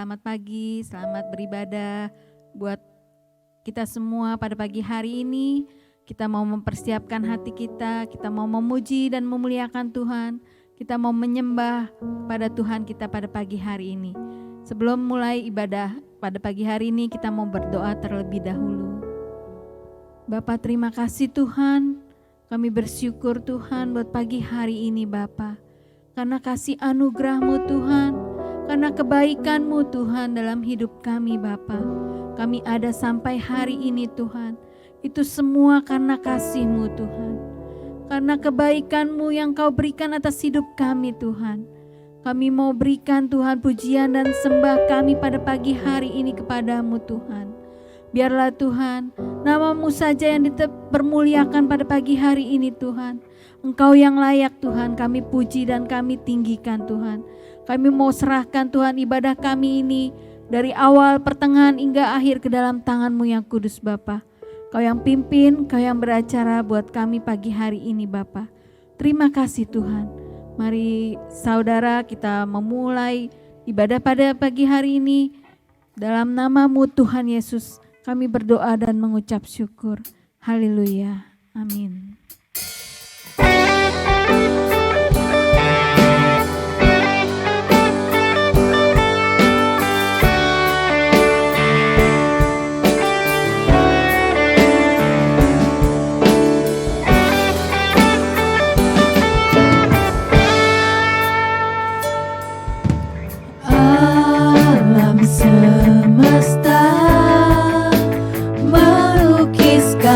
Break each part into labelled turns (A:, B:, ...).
A: Selamat pagi, selamat beribadah buat kita semua pada pagi hari ini. Kita mau mempersiapkan hati kita mau memuji dan memuliakan Tuhan. Kita mau menyembah pada Tuhan kita pada pagi hari ini. Sebelum mulai ibadah pada pagi hari ini, kita mau berdoa terlebih dahulu. Bapa, terima kasih Tuhan. Kami bersyukur Tuhan buat pagi hari ini Bapa. Karena kasih anugerah-Mu Tuhan, karena kebaikan-Mu Tuhan dalam hidup kami Bapa. Kami ada sampai hari ini Tuhan. Itu semua karena kasih-Mu Tuhan. Karena kebaikan-Mu yang Kau berikan atas hidup kami Tuhan. Kami mau berikan Tuhan pujian dan sembah kami pada pagi hari ini kepada-Mu Tuhan. Biarlah Tuhan, nama-Mu saja yang dipermuliakan pada pagi hari ini Tuhan. Engkau yang layak Tuhan, kami puji dan kami tinggikan Tuhan. Kami mau serahkan Tuhan ibadah kami ini dari awal, pertengahan hingga akhir ke dalam tangan-Mu yang kudus Bapa. Kau yang pimpin, Kau yang beracara buat kami pagi hari ini Bapa. Terima kasih Tuhan. Mari saudara kita memulai ibadah pada pagi hari ini. Dalam nama-Mu Tuhan Yesus kami berdoa dan mengucap syukur. Haleluya. Amin.
B: Semesta melukiskan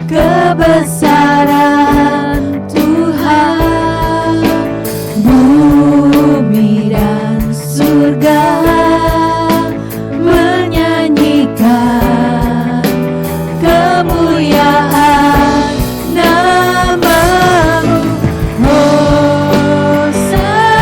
B: kebesaran Tuhan, bumi dan surga menyanyikan kemuliaan nama-Mu. Hosana,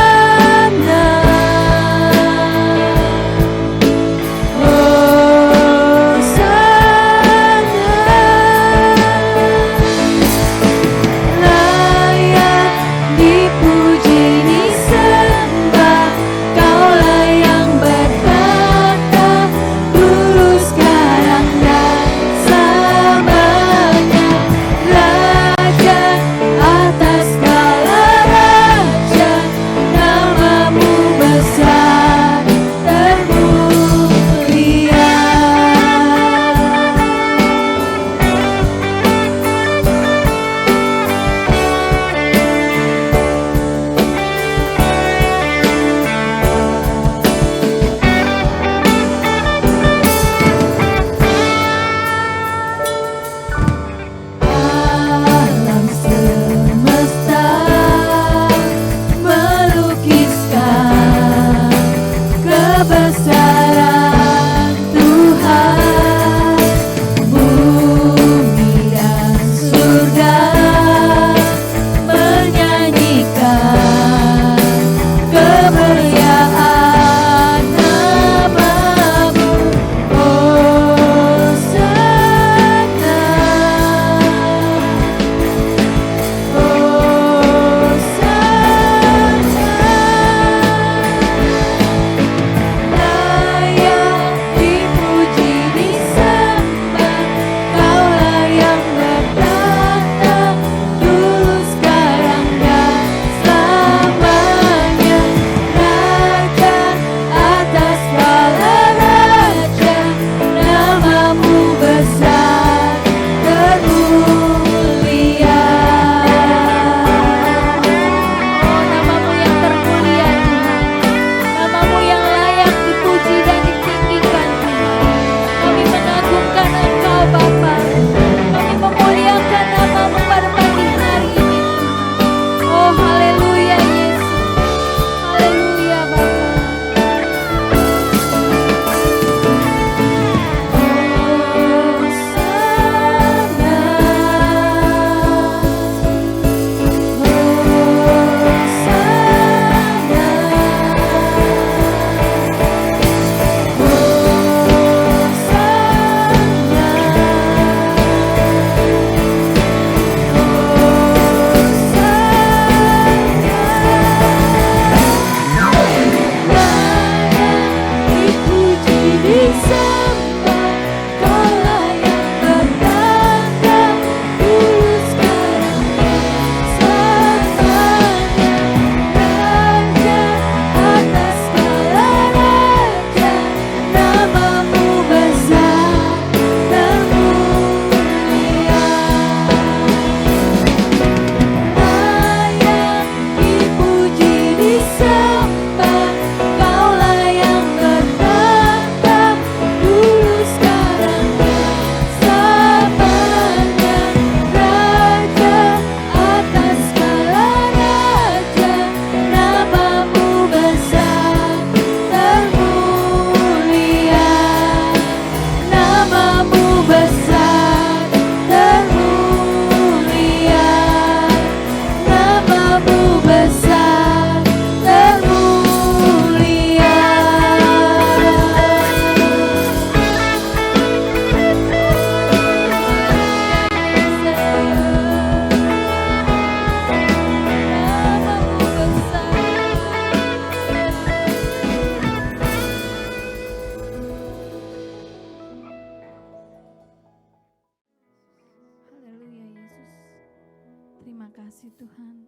A: terima kasih Tuhan.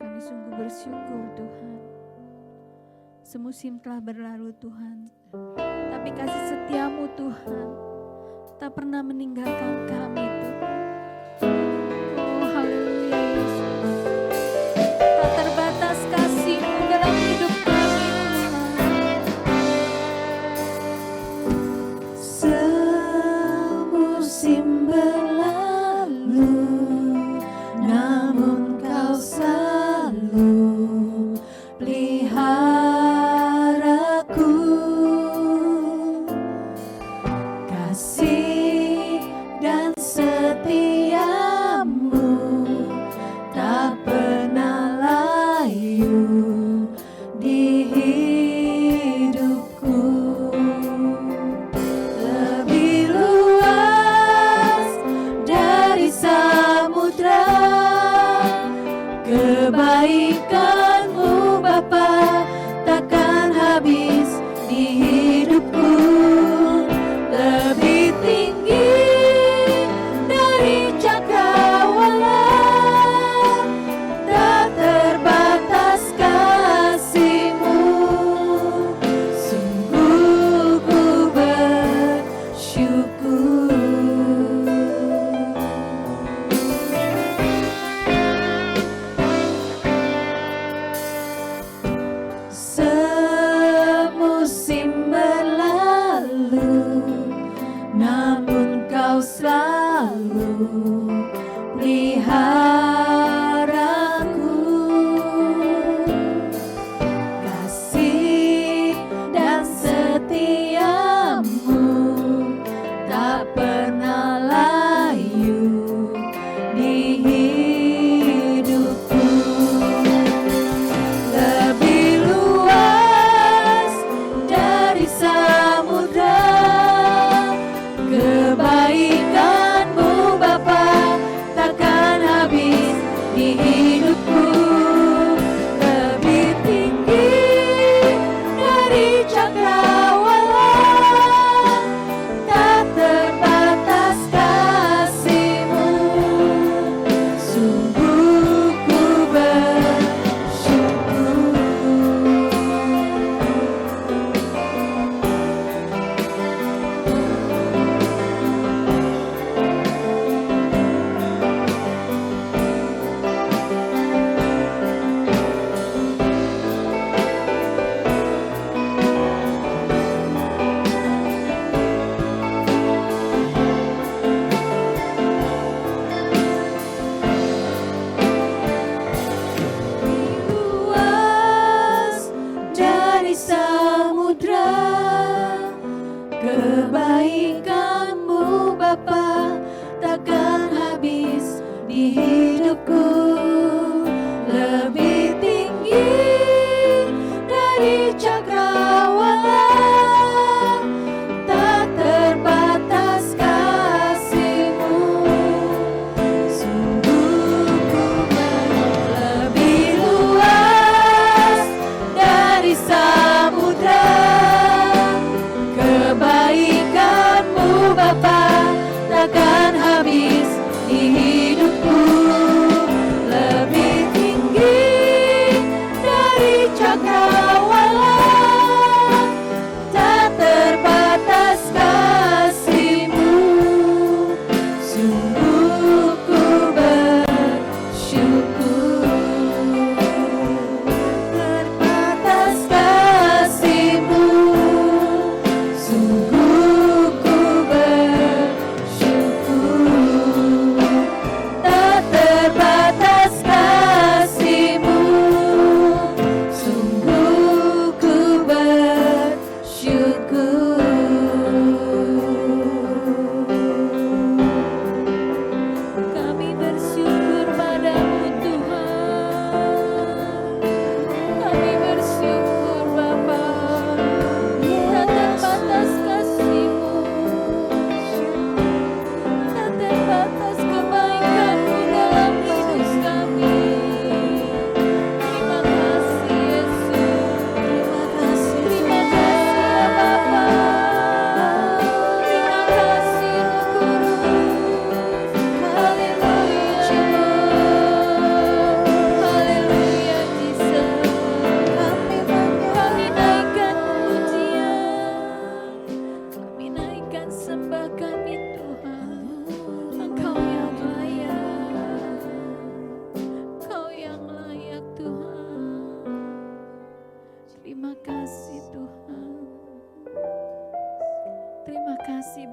A: Kami sungguh bersyukur Tuhan. Semusim telah berlalu Tuhan, tapi kasih setiamu Tuhan tak pernah meninggalkan kami Tuhan. Oh haleluya Yesus. Tak terbatas kasih-Mu dalam hidup kami Tuhan.
B: Semusim berlalu, namun Kau selalu peliharaku. Kasih dan setiamu tak pernah layu di hidupku. Lebih luas dari samudra kebaikan-Mu Bapa, takkan habis di hidupku. Lebih tinggi dari cakrawala, tak terbatas kasih-Mu. Sungguh ku bersyukur. Semusim berlalu, namun Kau selalu peliharaku. Kasih dan setiamu tak pernah layu di hidupku. Lebih luas dari samudra kebaikan-Mu Bapa, takkan habis di hidupku. Lebih tinggi dari cakrawala, tak terbatas kasih-Mu. Sungguh ku bersyukur. Luas dari samudra kebaikan-Mu Bapa, takkan habis di hidupku. Lebih tinggi dari cakrawala, tak terbatas kasih-Mu. Sungguh ku lebih luas dari samudra kebaikan-Mu Bapa, takkan habis di hidupku.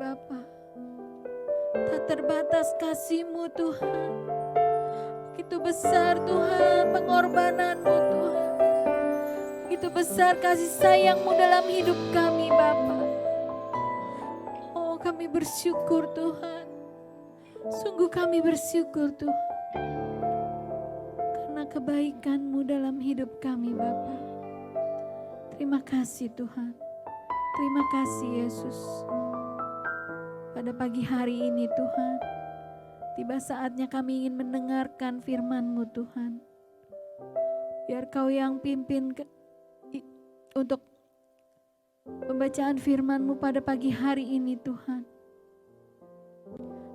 A: Bapa. Tak terbatas kasih-Mu Tuhan. Begitu besar Tuhan pengorbanan-Mu Tuhan. Begitu besar kasih sayang-Mu dalam hidup kami Bapa. Oh, kami bersyukur Tuhan. Sungguh kami bersyukur Tuhan. Karena kebaikan-Mu dalam hidup kami Bapa. Terima kasih Tuhan. Terima kasih Yesus. Pada pagi hari ini Tuhan, tiba saatnya kami ingin mendengarkan firman-Mu Tuhan. Biar Kau yang pimpin untuk pembacaan firman-Mu pada pagi hari ini Tuhan.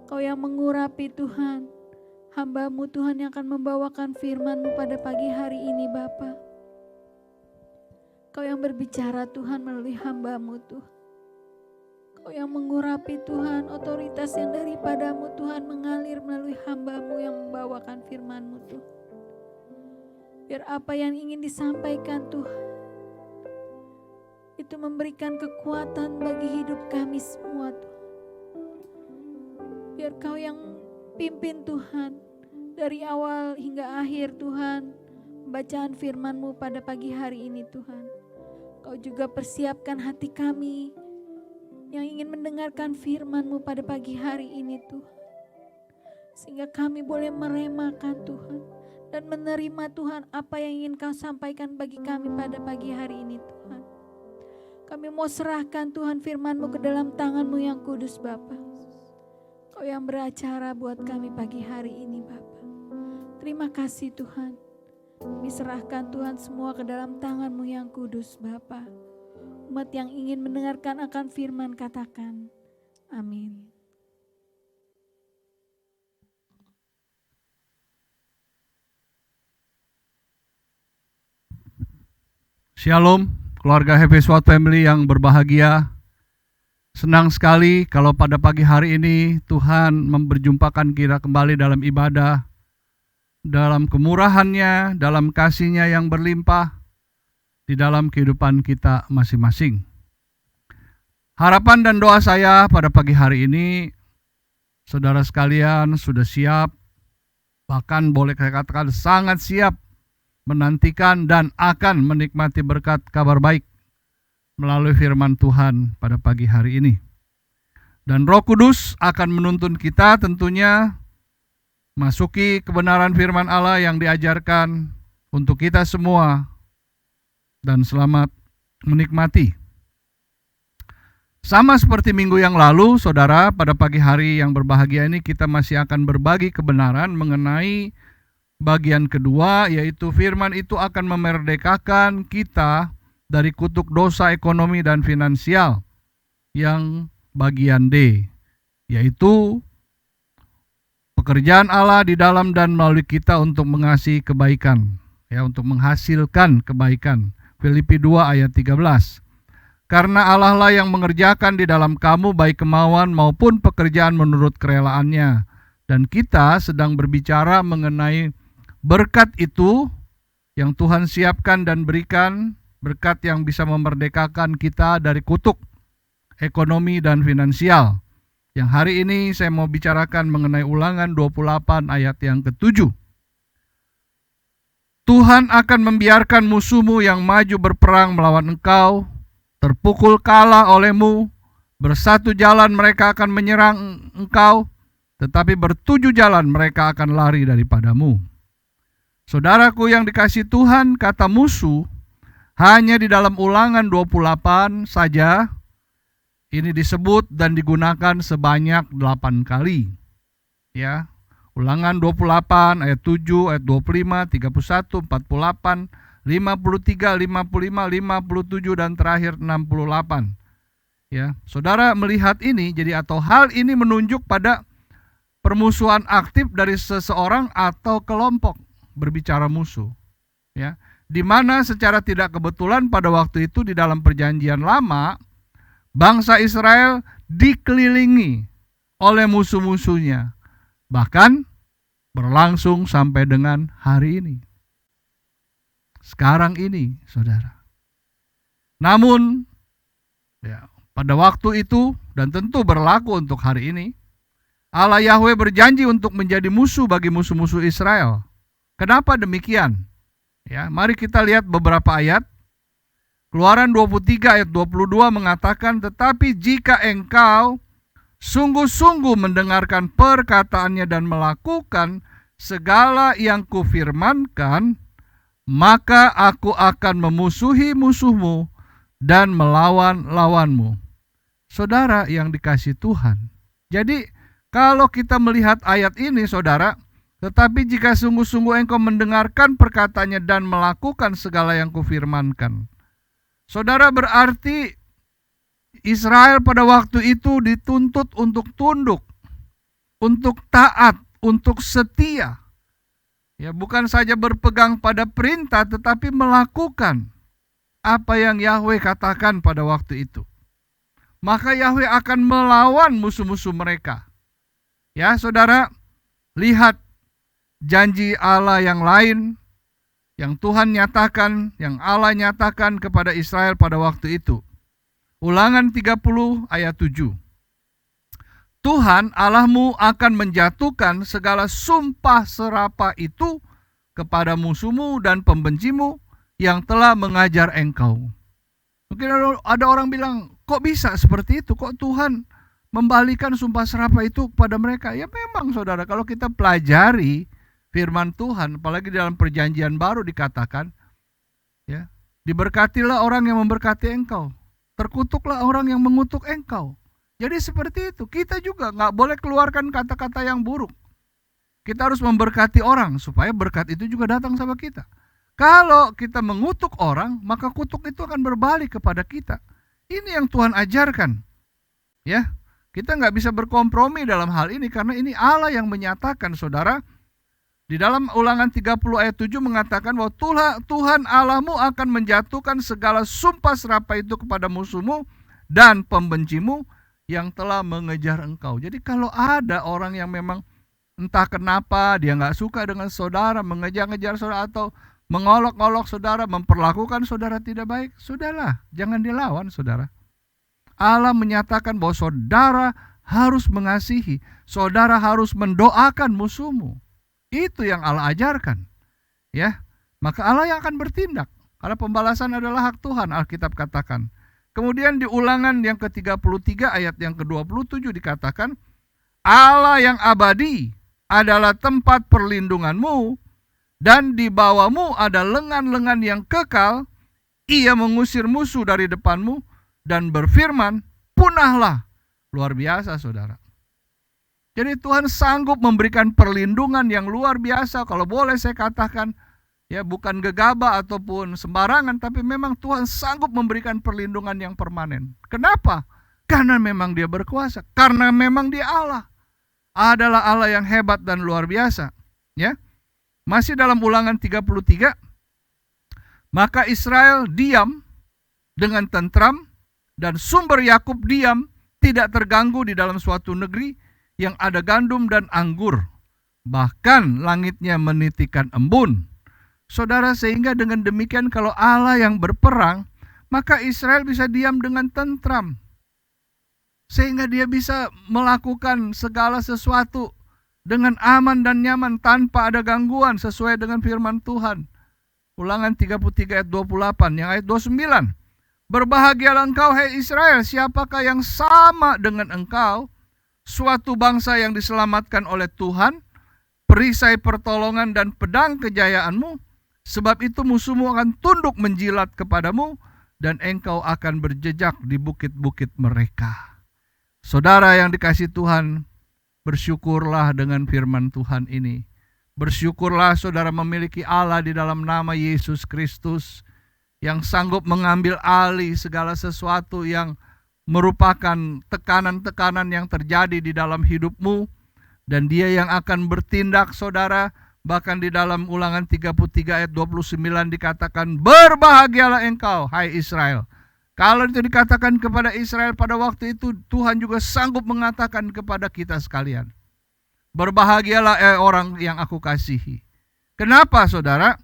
A: Kau yang mengurapi Tuhan, hamba-Mu Tuhan yang akan membawakan firman-Mu pada pagi hari ini Bapa. Kau yang berbicara Tuhan melalui hamba-Mu Tuhan. Kau yang mengurapi Tuhan, otoritas yang daripada-Mu Tuhan mengalir melalui hamba-Mu yang membawakan firman-Mu Tuhan. Biar apa yang ingin disampaikan Tuhan, itu memberikan kekuatan bagi hidup kami semua Tuhan. Biar Kau yang pimpin Tuhan, dari awal hingga akhir Tuhan, bacaan firman-Mu pada pagi hari ini Tuhan. Kau juga persiapkan hati kami yang ingin mendengarkan firman-Mu pada pagi hari ini Tuhan. Sehingga kami boleh meremakan Tuhan dan menerima Tuhan apa yang ingin Kau sampaikan bagi kami pada pagi hari ini Tuhan. Kami mau serahkan Tuhan firman-Mu ke dalam tangan-Mu yang kudus Bapa. Kau yang beracara buat kami pagi hari ini Bapa. Terima kasih Tuhan. Kami serahkan Tuhan semua ke dalam tangan-Mu yang kudus Bapa. Umat yang ingin mendengarkan akan firman katakan, amin.
C: Shalom, keluarga Happy Swat Family yang berbahagia. Senang sekali kalau pada pagi hari ini Tuhan memperjumpakan kita kembali dalam ibadah, dalam kemurahan-Nya, dalam kasih-Nya yang berlimpah, di dalam kehidupan kita masing-masing. Harapan dan doa saya pada pagi hari ini, saudara sekalian sudah siap, bahkan boleh saya katakan sangat siap menantikan dan akan menikmati berkat kabar baik melalui firman Tuhan pada pagi hari ini. Dan Roh Kudus akan menuntun kita tentunya masuki kebenaran firman Allah yang diajarkan untuk kita semua, dan selamat menikmati. Sama seperti minggu yang lalu, saudara, pada pagi hari yang berbahagia ini kita masih akan berbagi kebenaran mengenai bagian kedua, yaitu firman itu akan memerdekakan kita dari kutuk dosa ekonomi dan finansial, yang bagian D, yaitu pekerjaan Allah di dalam dan melalui kita untuk mengasihi kebaikan, ya, untuk menghasilkan kebaikan. Filipi 2 ayat 13. Karena Allah lah yang mengerjakan di dalam kamu baik kemauan maupun pekerjaan menurut kerelaannya. Dan kita sedang berbicara mengenai berkat itu yang Tuhan siapkan dan berikan, berkat yang bisa memerdekakan kita dari kutuk ekonomi dan finansial. Yang hari ini saya mau bicarakan mengenai Ulangan 28 ayat yang ke-7. Tuhan akan membiarkan musuhmu yang maju berperang melawan engkau, terpukul kalah olehmu, bersatu jalan mereka akan menyerang engkau, tetapi bertujuh jalan mereka akan lari daripadamu. Saudaraku yang dikasihi Tuhan, kata musuh hanya di dalam Ulangan 28 saja ini disebut dan digunakan sebanyak 8 kali. Ya. Ulangan 28 ayat 7, ayat 25, 31, 48, 53, 55, 57 dan terakhir 68. Ya, saudara melihat ini jadi atau hal ini menunjuk pada permusuhan aktif dari seseorang atau kelompok, berbicara musuh. Ya, di mana secara tidak kebetulan pada waktu itu di dalam perjanjian lama bangsa Israel dikelilingi oleh musuh-musuhnya. Bahkan berlangsung sampai dengan hari ini. Sekarang ini, saudara. Namun, ya, pada waktu itu dan tentu berlaku untuk hari ini. Allah Yahweh berjanji untuk menjadi musuh bagi musuh-musuh Israel. Kenapa demikian? Ya, mari kita lihat beberapa ayat. Keluaran 23 ayat 22 mengatakan, tetapi jika engkau sungguh-sungguh mendengarkan perkataannya dan melakukan segala yang kufirmankan, maka aku akan memusuhi musuhmu dan melawan lawanmu. Saudara yang dikasihi Tuhan. Jadi kalau kita melihat ayat ini, saudara, tetapi jika sungguh-sungguh engkau mendengarkan perkataannya dan melakukan segala yang kufirmankan. Saudara, berarti Israel pada waktu itu dituntut untuk tunduk, untuk taat, untuk setia. Ya, bukan saja berpegang pada perintah, tetapi melakukan apa yang Yahweh katakan pada waktu itu. Maka Yahweh akan melawan musuh-musuh mereka. Ya, saudara, lihat janji Allah yang lain yang Tuhan nyatakan, yang Allah nyatakan kepada Israel pada waktu itu. Ulangan 30 ayat 7. Tuhan Allahmu akan menjatuhkan segala sumpah serapah itu kepada musuhmu dan pembencimu yang telah mengajar engkau. Mungkin ada orang bilang, kok bisa seperti itu? Kok Tuhan membalikan sumpah serapah itu kepada mereka? Ya memang saudara, kalau kita pelajari firman Tuhan, apalagi dalam perjanjian baru dikatakan, ya, diberkatilah orang yang memberkati engkau, terkutuklah orang yang mengutuk engkau. Jadi seperti itu, kita juga nggak boleh keluarkan kata-kata yang buruk. Kita harus memberkati orang supaya berkat itu juga datang sama kita. Kalau kita mengutuk orang, maka kutuk itu akan berbalik kepada kita. Ini yang Tuhan ajarkan. Ya, kita nggak bisa berkompromi dalam hal ini karena ini Allah yang menyatakan, saudara. Di dalam Ulangan 30 ayat 7 mengatakan bahwa Tuhan Allahmu akan menjatuhkan segala sumpah serapah itu kepada musuhmu dan pembencimu yang telah mengejar engkau. Jadi kalau ada orang yang memang entah kenapa dia nggak suka dengan saudara, mengejar-ngejar saudara atau mengolok-olok saudara, memperlakukan saudara tidak baik, sudahlah, jangan dilawan saudara. Allah menyatakan bahwa saudara harus mengasihi, saudara harus mendoakan musuhmu. Itu yang Allah ajarkan. Ya, maka Allah yang akan bertindak. Karena pembalasan adalah hak Tuhan, Alkitab katakan. Kemudian di Ulangan yang ke-33 ayat yang ke-27 dikatakan, Allah yang abadi adalah tempat perlindunganmu, dan di bawahmu ada lengan-lengan yang kekal. Ia mengusir musuh dari depanmu dan berfirman, punahlah. Luar biasa saudara. Jadi Tuhan sanggup memberikan perlindungan yang luar biasa. Kalau boleh saya katakan, ya bukan gegabah ataupun sembarangan, tapi memang Tuhan sanggup memberikan perlindungan yang permanen. Kenapa? Karena memang Dia berkuasa. Karena memang Dia Allah. Adalah Allah yang hebat dan luar biasa. Ya, masih dalam Ulangan 33, maka Israel diam dengan tentram dan sumber Yakub diam, tidak terganggu di dalam suatu negeri yang ada gandum dan anggur, bahkan langitnya menitikan embun. Saudara, sehingga dengan demikian kalau Allah yang berperang, maka Israel bisa diam dengan tentram. Sehingga dia bisa melakukan segala sesuatu dengan aman dan nyaman tanpa ada gangguan sesuai dengan firman Tuhan. Ulangan 33 ayat 28, yang ayat 29. Berbahagialah engkau, hai Israel, siapakah yang sama dengan engkau? Suatu bangsa yang diselamatkan oleh Tuhan, perisai pertolongan dan pedang kejayaanmu, sebab itu musuhmu akan tunduk menjilat kepadamu, dan engkau akan berjejak di bukit-bukit mereka. Saudara yang dikasihi Tuhan, bersyukurlah dengan firman Tuhan ini. Bersyukurlah saudara memiliki Allah di dalam nama Yesus Kristus, yang sanggup mengambil alih segala sesuatu yang merupakan tekanan-tekanan yang terjadi di dalam hidupmu, dan Dia yang akan bertindak saudara. Bahkan di dalam Ulangan 33 ayat 29 dikatakan, berbahagialah engkau, hai Israel. Kalau itu dikatakan kepada Israel pada waktu itu, Tuhan juga sanggup mengatakan kepada kita sekalian, berbahagialah orang yang aku kasihi. Kenapa saudara?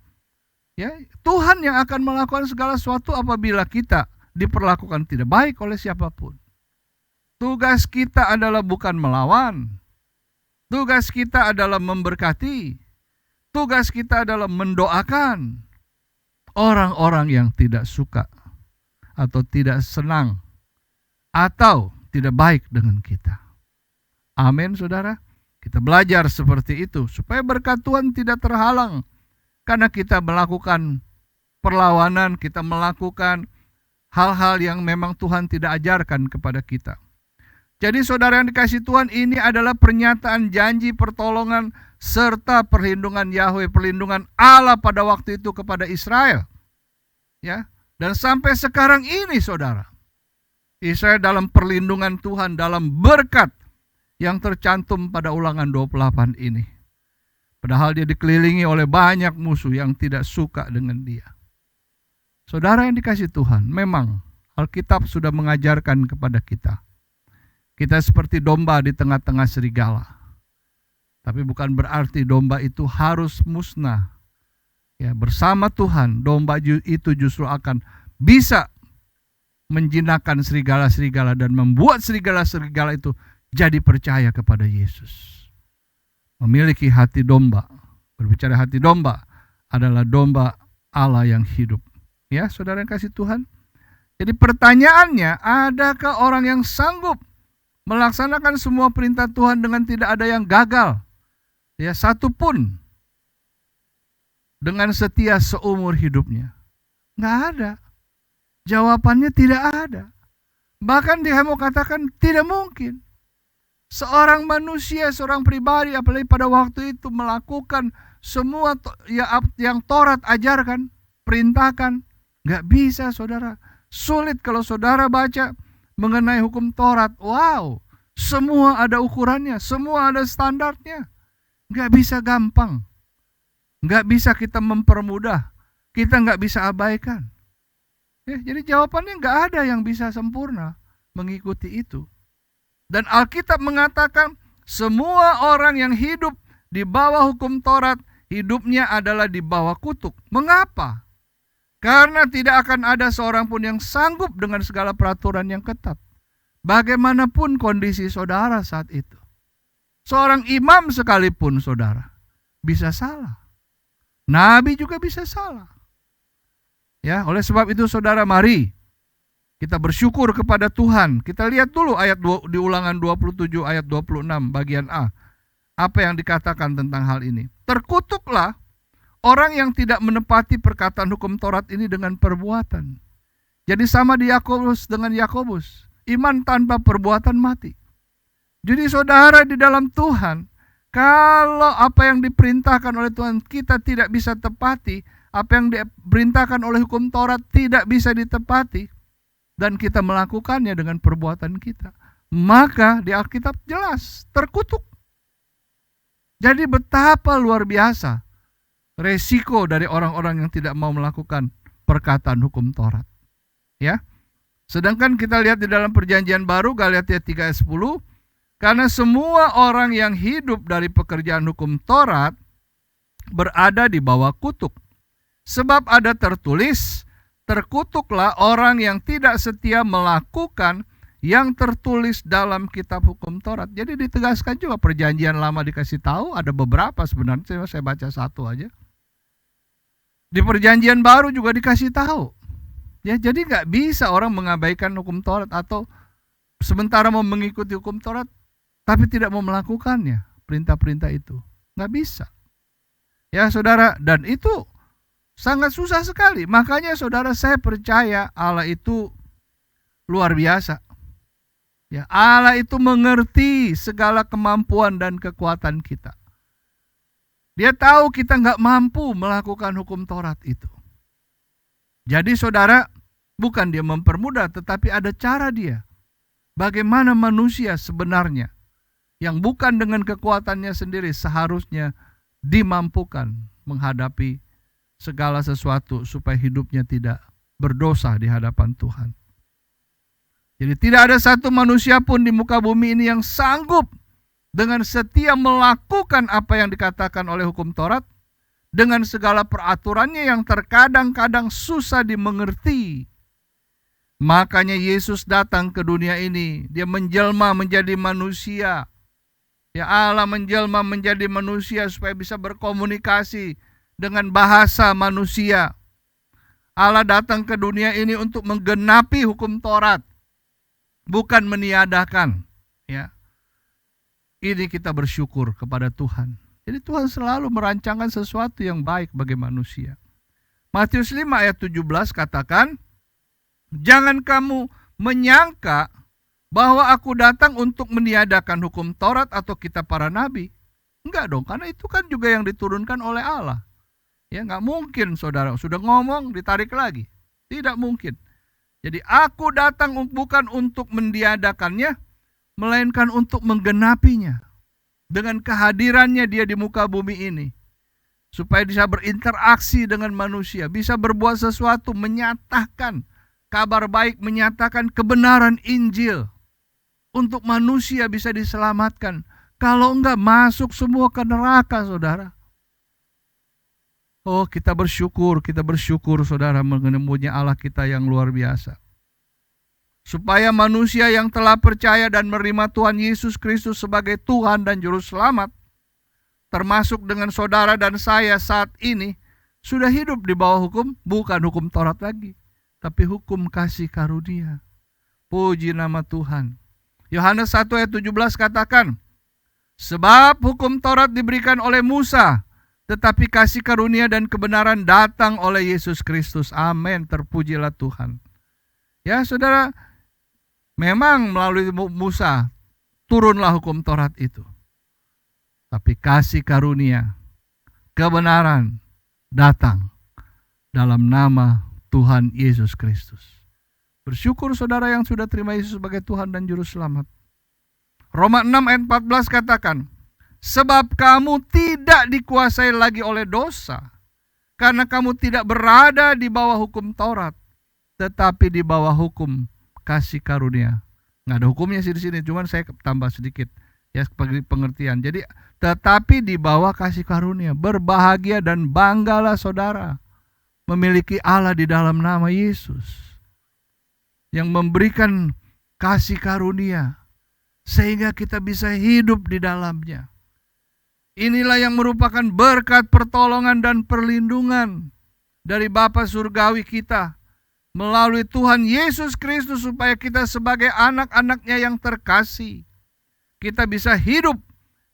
C: Ya, Tuhan yang akan melakukan segala sesuatu apabila kita diperlakukan tidak baik oleh siapapun. Tugas kita adalah bukan melawan. Tugas kita adalah memberkati. Tugas kita adalah mendoakan orang-orang yang tidak suka atau tidak senang atau tidak baik dengan kita. Amin, saudara. Kita belajar seperti itu supaya berkat Tuhan tidak terhalang karena kita melakukan perlawanan, kita melakukan hal-hal yang memang Tuhan tidak ajarkan kepada kita. Jadi saudara yang dikasihi Tuhan, ini adalah pernyataan janji pertolongan serta perlindungan Yahweh, perlindungan Allah pada waktu itu kepada Israel. Ya, dan sampai sekarang ini saudara, Israel dalam perlindungan Tuhan, dalam berkat yang tercantum pada Ulangan 28 ini. Padahal dia dikelilingi oleh banyak musuh yang tidak suka dengan dia. Saudara yang dikasihi Tuhan, memang Alkitab sudah mengajarkan kepada kita. Kita seperti domba di tengah-tengah serigala. Tapi bukan berarti domba itu harus musnah. Ya, bersama Tuhan, domba itu justru akan bisa menjinakkan serigala-serigala dan membuat serigala-serigala itu jadi percaya kepada Yesus. Memiliki hati domba. Berbicara hati domba adalah domba Allah yang hidup. Ya, saudara yang kasih Tuhan. Jadi pertanyaannya, adakah orang yang sanggup melaksanakan semua perintah Tuhan dengan tidak ada yang gagal? Ya, satu pun dengan setia seumur hidupnya. Nggak ada. Jawabannya tidak ada. Bahkan dia mau katakan tidak mungkin. Seorang manusia, seorang pribadi, apalagi pada waktu itu melakukan semua yang Taurat ajarkan, perintahkan, nggak bisa saudara. Sulit kalau saudara baca mengenai hukum Taurat. Wow, semua ada ukurannya, semua ada standarnya. Nggak bisa gampang. Nggak bisa kita mempermudah. Kita nggak bisa abaikan. Ya, jadi jawabannya nggak ada yang bisa sempurna mengikuti itu. Dan Alkitab mengatakan semua orang yang hidup di bawah hukum Taurat, hidupnya adalah di bawah kutuk. Mengapa? Karena tidak akan ada seorang pun yang sanggup dengan segala peraturan yang ketat. Bagaimanapun kondisi saudara saat itu. Seorang imam sekalipun saudara bisa salah. Nabi juga bisa salah. Ya, oleh sebab itu saudara, mari kita bersyukur kepada Tuhan. Kita lihat dulu ayat di Ulangan 27 ayat 26 bagian A. Apa yang dikatakan tentang hal ini? Terkutuklah orang yang tidak menepati perkataan hukum Taurat ini dengan perbuatan. Jadi sama di Yakobus dengan Yakobus. Iman tanpa perbuatan mati. Jadi saudara di dalam Tuhan, kalau apa yang diperintahkan oleh Tuhan kita tidak bisa tepati, apa yang diperintahkan oleh hukum Taurat tidak bisa ditepati, dan kita melakukannya dengan perbuatan kita, maka di Alkitab jelas terkutuk. Jadi betapa luar biasa resiko dari orang-orang yang tidak mau melakukan perkataan hukum Taurat. Ya. Sedangkan kita lihat di dalam Perjanjian Baru, Galatia 3 ayat 10, karena semua orang yang hidup dari pekerjaan hukum Taurat berada di bawah kutuk. Sebab ada tertulis, terkutuklah orang yang tidak setia melakukan yang tertulis dalam kitab hukum Taurat. Jadi ditegaskan juga Perjanjian Lama dikasih tahu, ada beberapa sebenarnya, saya baca satu aja. Di Perjanjian Baru juga dikasih tahu. Ya, jadi nggak bisa orang mengabaikan hukum Taurat atau sementara mau mengikuti hukum Taurat tapi tidak mau melakukannya, perintah-perintah itu. Nggak bisa. Ya saudara, dan itu sangat susah sekali. Makanya saudara, saya percaya Allah itu luar biasa. Ya, Allah itu mengerti segala kemampuan dan kekuatan kita. Dia tahu kita nggak mampu melakukan hukum Taurat itu. Jadi saudara, bukan dia mempermudah, tetapi ada cara dia. Bagaimana manusia sebenarnya yang bukan dengan kekuatannya sendiri seharusnya dimampukan menghadapi segala sesuatu supaya hidupnya tidak berdosa di hadapan Tuhan. Jadi tidak ada satu manusia pun di muka bumi ini yang sanggup dengan setia melakukan apa yang dikatakan oleh hukum Taurat dengan segala peraturannya yang terkadang-kadang susah dimengerti. Makanya Yesus datang ke dunia ini. Dia menjelma menjadi manusia. Ya, Allah menjelma menjadi manusia supaya bisa berkomunikasi dengan bahasa manusia. Allah datang ke dunia ini untuk menggenapi hukum Taurat, bukan meniadakan. Ya, ini kita bersyukur kepada Tuhan. Jadi Tuhan selalu merancangkan sesuatu yang baik bagi manusia. Matius 5 ayat 17 katakan, jangan kamu menyangka bahwa aku datang untuk meniadakan hukum Taurat atau kitab para nabi. Enggak dong, karena itu kan juga yang diturunkan oleh Allah. Ya, enggak mungkin saudara, sudah ngomong ditarik lagi. Tidak mungkin. Jadi aku datang bukan untuk meniadakannya, melainkan untuk menggenapinya. Dengan kehadirannya dia di muka bumi ini. Supaya bisa berinteraksi dengan manusia, bisa berbuat sesuatu, menyatakan kabar baik, menyatakan kebenaran Injil. Untuk manusia bisa diselamatkan. Kalau enggak, masuk semua ke neraka, saudara. Oh, kita bersyukur saudara, mengemunya Allah kita yang luar biasa. Supaya manusia yang telah percaya dan menerima Tuhan Yesus Kristus sebagai Tuhan dan Juru Selamat, termasuk dengan saudara dan saya saat ini, sudah hidup di bawah hukum, bukan hukum Taurat lagi, tapi hukum kasih karunia. Puji nama Tuhan. Yohanes 1 ayat 17 katakan, sebab hukum Taurat diberikan oleh Musa, tetapi kasih karunia dan kebenaran datang oleh Yesus Kristus. Amin, terpujilah Tuhan. Ya saudara, memang melalui Musa turunlah hukum Taurat itu. Tapi kasih karunia, kebenaran datang dalam nama Tuhan Yesus Kristus. Bersyukur saudara yang sudah terima Yesus sebagai Tuhan dan Juru Selamat. Roma 6 ayat 14 katakan, sebab kamu tidak dikuasai lagi oleh dosa, karena kamu tidak berada di bawah hukum Taurat, tetapi di bawah hukum kasih karunia. Nggak ada hukumnya sih di sini, cuman saya tambah sedikit ya pengertian. Jadi tetapi di bawah kasih karunia. Berbahagia dan banggalah saudara memiliki Allah di dalam nama Yesus, yang memberikan kasih karunia sehingga kita bisa hidup di dalamnya. Inilah yang merupakan berkat pertolongan dan perlindungan dari Bapa Surgawi kita melalui Tuhan Yesus Kristus, supaya kita sebagai anak-anaknya yang terkasih, kita bisa hidup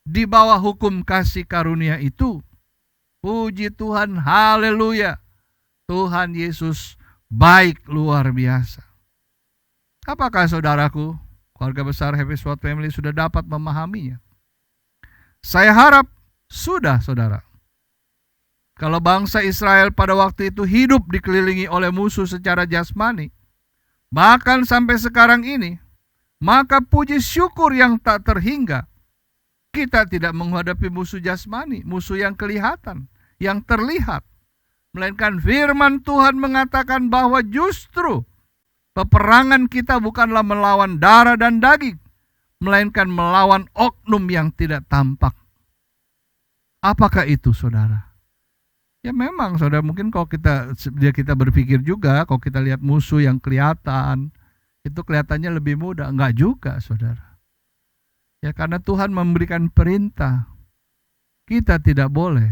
C: di bawah hukum kasih karunia itu. Puji Tuhan, haleluya. Tuhan Yesus baik luar biasa. Apakah saudaraku, keluarga besar Happy Sword Family sudah dapat memahaminya? Saya harap sudah, saudara. Kalau bangsa Israel pada waktu itu hidup dikelilingi oleh musuh secara jasmani, bahkan sampai sekarang ini, maka puji syukur yang tak terhingga. Kita tidak menghadapi musuh jasmani, musuh yang kelihatan, yang terlihat. Melainkan firman Tuhan mengatakan bahwa justru peperangan kita bukanlah melawan darah dan daging, melainkan melawan oknum yang tidak tampak. Apakah itu, saudara? Ya memang, saudara, mungkin kalau kita berpikir juga, kalau kita lihat musuh yang kelihatan, itu kelihatannya lebih mudah. Enggak juga, saudara. Ya karena Tuhan memberikan perintah, kita tidak boleh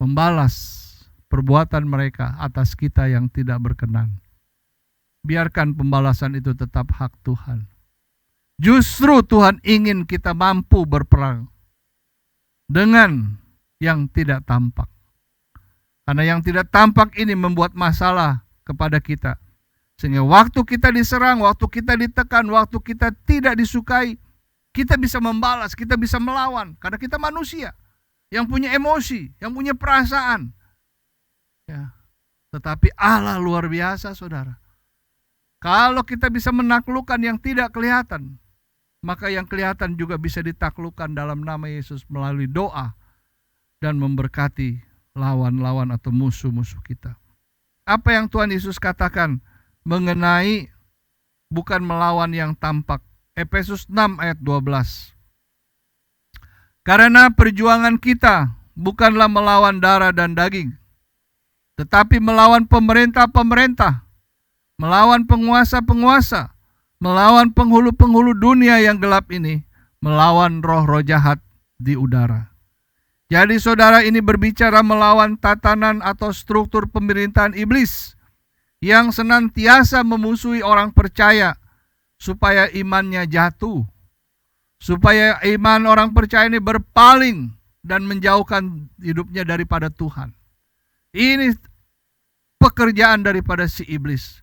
C: membalas perbuatan mereka atas kita yang tidak berkenan. Biarkan pembalasan itu tetap hak Tuhan. Justru Tuhan ingin kita mampu berperang dengan yang tidak tampak. Karena yang tidak tampak ini membuat masalah kepada kita. Sehingga waktu kita diserang, waktu kita ditekan, waktu kita tidak disukai, kita bisa membalas, kita bisa melawan. Karena kita manusia yang punya emosi, yang punya perasaan. Ya. Tetapi Allah luar biasa, saudara. Kalau kita bisa menaklukkan yang tidak kelihatan, maka yang kelihatan juga bisa ditaklukkan dalam nama Yesus melalui doa dan memberkati lawan-lawan atau musuh-musuh kita. Apa yang Tuhan Yesus katakan mengenai bukan melawan yang tampak? Efesus 6 ayat 12. Karena perjuangan kita bukanlah melawan darah dan daging, tetapi melawan pemerintah-pemerintah, melawan penguasa-penguasa, melawan penghulu-penghulu dunia yang gelap ini, melawan roh-roh jahat di udara. Jadi saudara, ini berbicara melawan tatanan atau struktur pemerintahan iblis yang senantiasa memusuhi orang percaya supaya imannya jatuh, supaya iman orang percaya ini berpaling dan menjauhkan hidupnya daripada Tuhan. Ini pekerjaan daripada si iblis.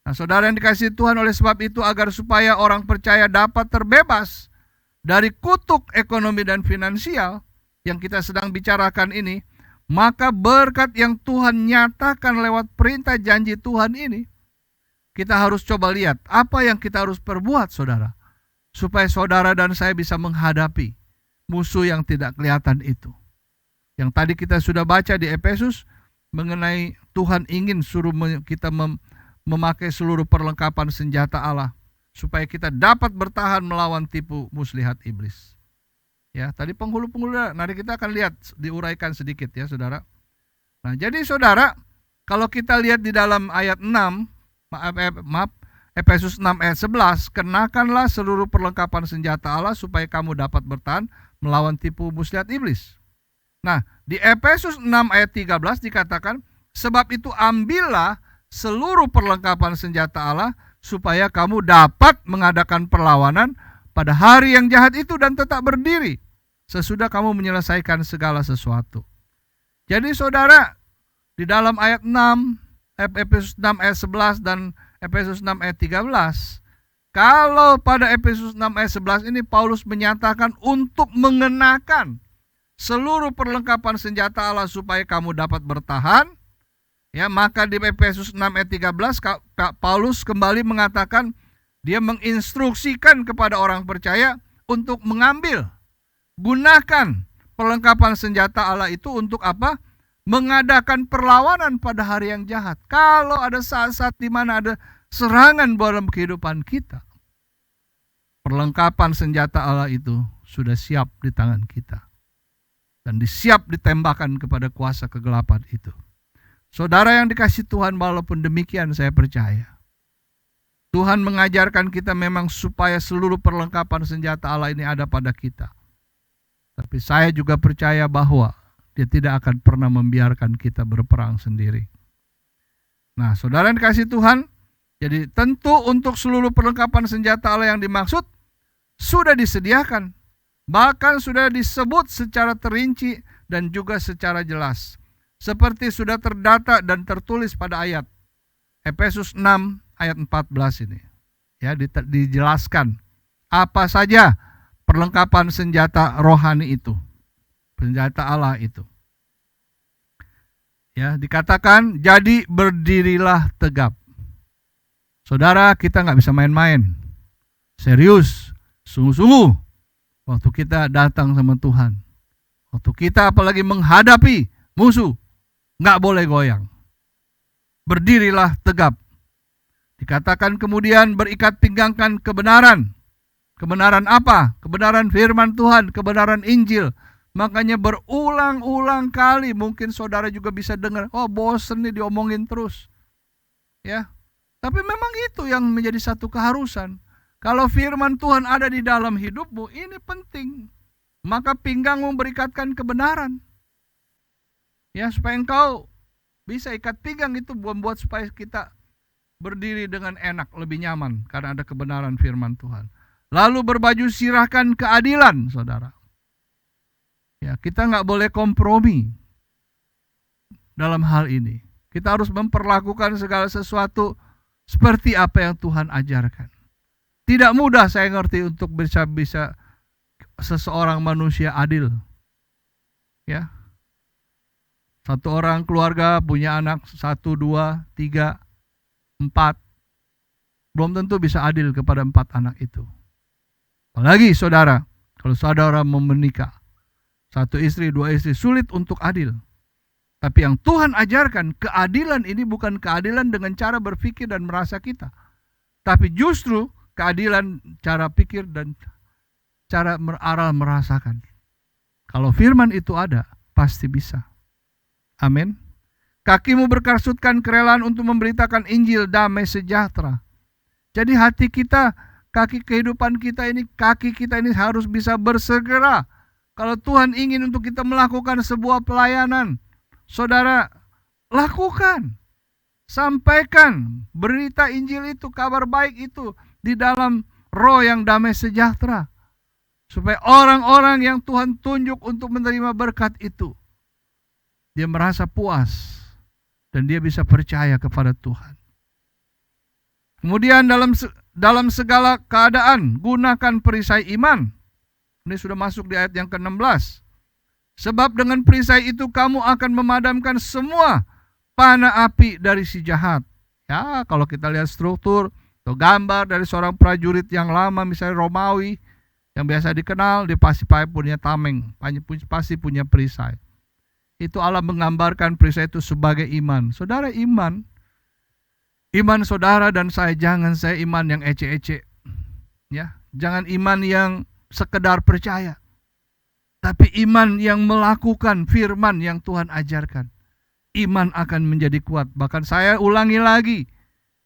C: Nah, saudara yang dikasihi Tuhan, oleh sebab itu agar supaya orang percaya dapat terbebas dari kutuk ekonomi dan finansial yang kita sedang bicarakan ini, maka berkat yang Tuhan nyatakan lewat perintah janji Tuhan ini, kita harus coba lihat apa yang kita harus perbuat, saudara, supaya saudara dan saya bisa menghadapi musuh yang tidak kelihatan itu. Yang tadi kita sudah baca di Efesus mengenai Tuhan ingin suruh kita memakai seluruh perlengkapan senjata Allah supaya kita dapat bertahan melawan tipu muslihat iblis. Ya, tadi penghulu-penghulu, nanti kita akan lihat diuraikan sedikit ya, saudara. Nah, jadi saudara, kalau kita lihat di dalam ayat 6, Efesus 6 ayat 11, kenakanlah seluruh perlengkapan senjata Allah supaya kamu dapat bertahan melawan tipu muslihat iblis. Nah, di Efesus 6 ayat 13 dikatakan, sebab itu ambillah seluruh perlengkapan senjata Allah supaya kamu dapat mengadakan perlawanan pada hari yang jahat itu dan tetap berdiri sesudah kamu menyelesaikan segala sesuatu. Jadi saudara, di dalam ayat 6, Efesus 6 ayat 11 dan Efesus 6 ayat 13, kalau pada Efesus 6 ayat 11 ini Paulus menyatakan untuk mengenakan seluruh perlengkapan senjata Allah supaya kamu dapat bertahan, ya, maka di Efesus 6 ayat 13 Paulus kembali mengatakan, dia menginstruksikan kepada orang percaya untuk mengambil, gunakan perlengkapan senjata Allah itu untuk apa? Mengadakan perlawanan pada hari yang jahat. Kalau ada saat-saat di mana ada serangan dalam kehidupan kita, perlengkapan senjata Allah itu sudah siap di tangan kita dan disiap ditembakkan kepada kuasa kegelapan itu. Saudara yang dikasihi Tuhan, walaupun demikian saya percaya Tuhan mengajarkan kita memang supaya seluruh perlengkapan senjata Allah ini ada pada kita. Tapi saya juga percaya bahwa Dia tidak akan pernah membiarkan kita berperang sendiri. Nah, saudara yang dikasihi Tuhan, jadi tentu untuk seluruh perlengkapan senjata Allah yang dimaksud sudah disediakan. Bahkan sudah disebut secara terinci dan juga secara jelas. Seperti sudah terdata dan tertulis pada ayat Efesus 6 ayat 14 ini. Ya, dijelaskan apa saja perlengkapan senjata rohani itu, senjata Allah itu. Ya, dikatakan jadi berdirilah tegap. Saudara, kita nggak bisa main-main. Serius, sungguh-sungguh waktu kita datang sama Tuhan. Waktu kita apalagi menghadapi musuh, nggak boleh goyang. Berdirilah tegap. Dikatakan kemudian berikat pinggangkan kebenaran. Kebenaran apa? Kebenaran firman Tuhan, kebenaran Injil. Makanya berulang-ulang kali mungkin saudara juga bisa dengar, oh bosen nih diomongin terus. Ya. Tapi memang itu yang menjadi satu keharusan. Kalau firman Tuhan ada di dalam hidupmu, ini penting. Maka pinggangmu berikatkan kebenaran. Ya, supaya engkau bisa ikat pinggang itu membuat supaya kita berdiri dengan enak, lebih nyaman karena ada kebenaran firman Tuhan. Lalu berbaju sirahkan keadilan, saudara. Ya, kita nggak boleh kompromi dalam hal ini. Kita harus memperlakukan segala sesuatu seperti apa yang Tuhan ajarkan. Tidak mudah saya ngerti untuk bisa seseorang manusia adil. Ya. Satu orang keluarga punya anak 1, 2, 3, 4. Belum tentu bisa adil kepada 4 anak itu. Apalagi saudara, kalau saudara mau menikah, 1 istri, 2 istri, sulit untuk adil. Tapi yang Tuhan ajarkan, keadilan ini bukan keadilan dengan cara berpikir dan merasa kita. Tapi justru keadilan cara pikir dan cara merasakan. Kalau firman itu ada, pasti bisa. Amin. Kakimu berkasutkan kerelaan untuk memberitakan Injil damai sejahtera. Jadi hati kita, kaki kehidupan kita ini, kaki kita ini harus bisa bersegera. Kalau Tuhan ingin untuk kita melakukan sebuah pelayanan, saudara, lakukan. Sampaikan berita Injil itu, kabar baik itu di dalam roh yang damai sejahtera. Supaya orang-orang yang Tuhan tunjuk untuk menerima berkat itu, dia merasa puas dan dia bisa percaya kepada Tuhan. Kemudian dalam segala keadaan gunakan perisai iman. Ini sudah masuk di ayat yang ke-16. Sebab dengan perisai itu kamu akan memadamkan semua panah api dari si jahat. Ya, kalau kita lihat struktur atau gambar dari seorang prajurit yang lama, misalnya Romawi, yang biasa dikenal, dia pasti punya tameng, pasti punya perisai. Itu Allah menggambarkan perisai itu sebagai iman. Saudara, iman saudara dan saya, jangan saya iman yang ece-ece. Ya, jangan iman yang sekedar percaya. Tapi iman yang melakukan firman yang Tuhan ajarkan. Iman akan menjadi kuat. Bahkan saya ulangi lagi.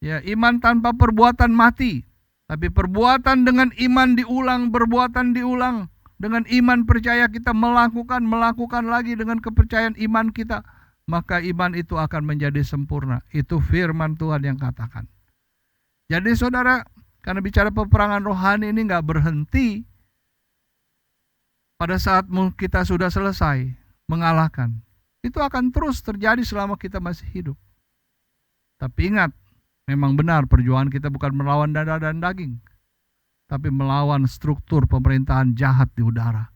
C: Ya, iman tanpa perbuatan mati. Tapi perbuatan dengan iman diulang, perbuatan diulang. Dengan iman percaya kita melakukan lagi dengan kepercayaan iman kita. Maka iman itu akan menjadi sempurna. Itu firman Tuhan yang katakan. Jadi saudara, karena bicara peperangan rohani ini gak berhenti pada saat kita sudah selesai mengalahkan. Itu akan terus terjadi selama kita masih hidup. Tapi ingat, memang benar perjuangan kita bukan melawan darah dan daging, tapi melawan struktur pemerintahan jahat di udara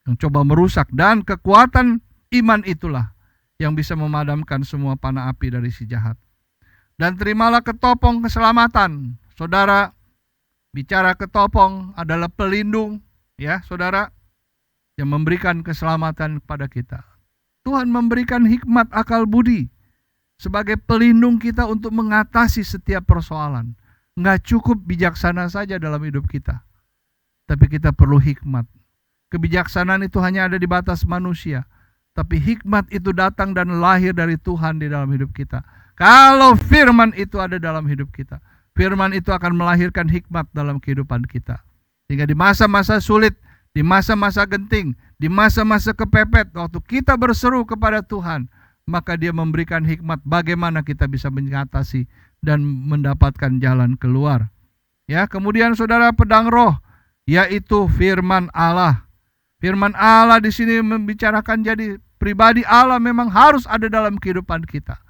C: yang coba merusak, dan kekuatan iman itulah yang bisa memadamkan semua panah api dari si jahat. Dan terimalah ketopong keselamatan. Saudara, bicara ketopong adalah pelindung, ya saudara, yang memberikan keselamatan kepada kita. Tuhan memberikan hikmat akal budi sebagai pelindung kita untuk mengatasi setiap persoalan. Nggak cukup bijaksana saja dalam hidup kita, tapi kita perlu hikmat. Kebijaksanaan itu hanya ada di batas manusia, tapi hikmat itu datang dan lahir dari Tuhan di dalam hidup kita. Kalau firman itu ada dalam hidup kita, firman itu akan melahirkan hikmat dalam kehidupan kita. Sehingga di masa-masa sulit, di masa-masa genting, di masa-masa kepepet, waktu kita berseru kepada Tuhan, maka Dia memberikan hikmat bagaimana kita bisa mengatasi dan mendapatkan jalan keluar. Ya, kemudian saudara, pedang roh, yaitu firman Allah. Firman Allah di sini membicarakan jadi pribadi Allah memang harus ada dalam kehidupan kita.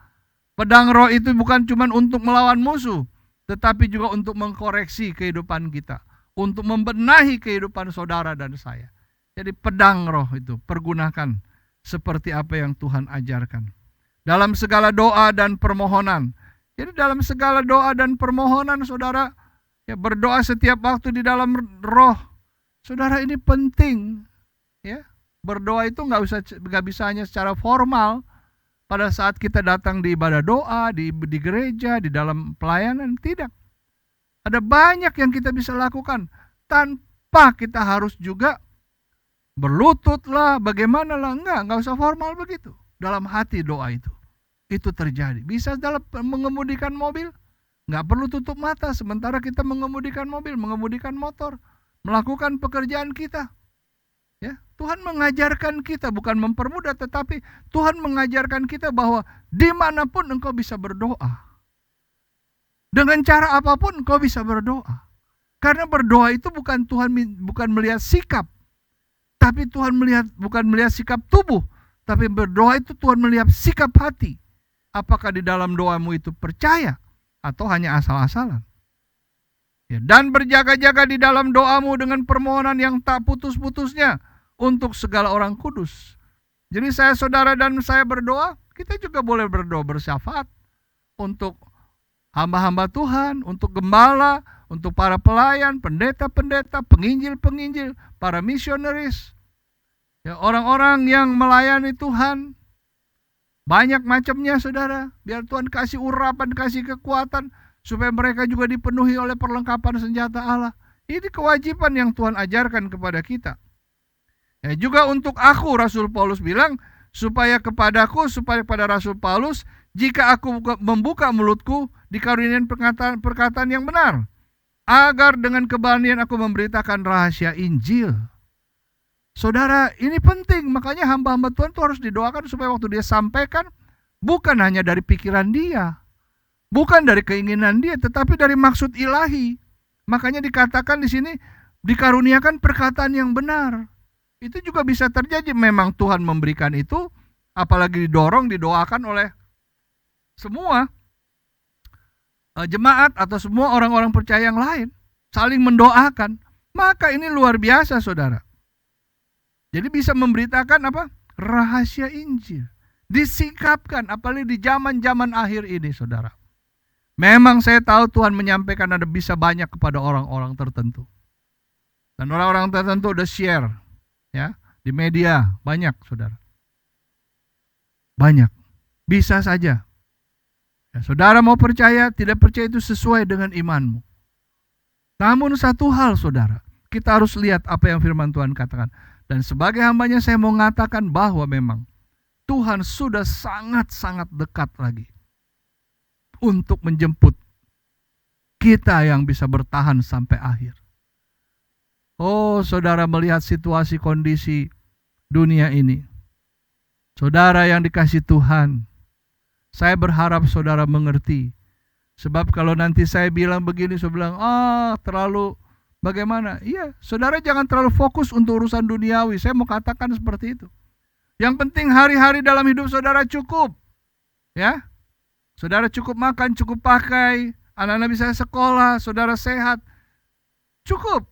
C: Pedang roh itu bukan cuma untuk melawan musuh, tetapi juga untuk mengkoreksi kehidupan kita, untuk membenahi kehidupan saudara dan saya. Jadi pedang roh itu pergunakan seperti apa yang Tuhan ajarkan. Dalam segala doa dan permohonan. Jadi dalam segala doa dan permohonan saudara, ya berdoa setiap waktu di dalam roh. Saudara, ini penting. Ya, berdoa itu nggak bisa hanya secara formal pada saat kita datang di ibadah doa, di gereja, di dalam pelayanan. Tidak. Ada banyak yang kita bisa lakukan tanpa kita harus juga berlutut lah, bagaimana lah, enggak usah formal begitu. Dalam hati doa itu terjadi. Bisa dalam mengemudikan mobil, nggak perlu tutup mata sementara kita mengemudikan mobil, mengemudikan motor, melakukan pekerjaan kita. Ya, Tuhan mengajarkan kita, bukan mempermudah, tetapi Tuhan mengajarkan kita bahwa dimanapun engkau bisa berdoa. Dengan cara apapun engkau bisa berdoa. Karena berdoa itu bukan melihat sikap, tapi Tuhan bukan melihat sikap tubuh, tapi berdoa itu Tuhan melihat sikap hati. Apakah di dalam doamu itu percaya atau hanya asal-asalan? Ya, dan berjaga-jaga di dalam doamu dengan permohonan yang tak putus-putusnya untuk segala orang kudus. Jadi saudara dan saya berdoa, kita juga boleh berdoa bersyafaat untuk hamba-hamba Tuhan, untuk gembala, untuk para pelayan, pendeta-pendeta, penginjil-penginjil, para misionaris, ya, orang-orang yang melayani Tuhan. Banyak macamnya saudara, biar Tuhan kasih urapan, kasih kekuatan, supaya mereka juga dipenuhi oleh perlengkapan senjata Allah. Ini kewajiban yang Tuhan ajarkan kepada kita. Ya, juga untuk aku, Rasul Paulus bilang, supaya kepada Rasul Paulus, jika aku membuka mulutku, dikaruniai perkataan yang benar, agar dengan keberanian aku memberitakan rahasia Injil. Saudara, ini penting, makanya hamba-hamba Tuhan itu harus didoakan supaya waktu dia sampaikan, bukan hanya dari pikiran dia, bukan dari keinginan dia, tetapi dari maksud ilahi. Makanya dikatakan di sini, dikaruniakan perkataan yang benar. Itu juga bisa terjadi, memang Tuhan memberikan itu, apalagi didoakan oleh semua jemaat atau semua orang-orang percaya yang lain, saling mendoakan. Maka ini luar biasa, saudara. Jadi bisa memberitakan apa? Rahasia Injil. Disikapkan, apalagi di zaman-zaman akhir ini, saudara. Memang saya tahu Tuhan menyampaikan ada bisa banyak kepada orang-orang tertentu. Dan orang-orang tertentu udah share, ya, di media, banyak, saudara. Banyak. Bisa saja. Ya, saudara mau percaya, tidak percaya itu sesuai dengan imanmu. Namun satu hal, saudara, kita harus lihat apa yang firman Tuhan katakan. Dan sebagai hambanya saya mau mengatakan bahwa memang Tuhan sudah sangat-sangat dekat lagi untuk menjemput kita yang bisa bertahan sampai akhir. Oh, saudara melihat situasi kondisi dunia ini. Saudara yang dikasih Tuhan, saya berharap saudara mengerti. Sebab kalau nanti saya bilang begini, saya bilang, terlalu bagaimana? Iya, saudara jangan terlalu fokus untuk urusan duniawi. Saya mau katakan seperti itu. Yang penting hari-hari dalam hidup saudara cukup. Ya, saudara cukup makan, cukup pakai, anak-anak bisa sekolah, saudara sehat. Cukup.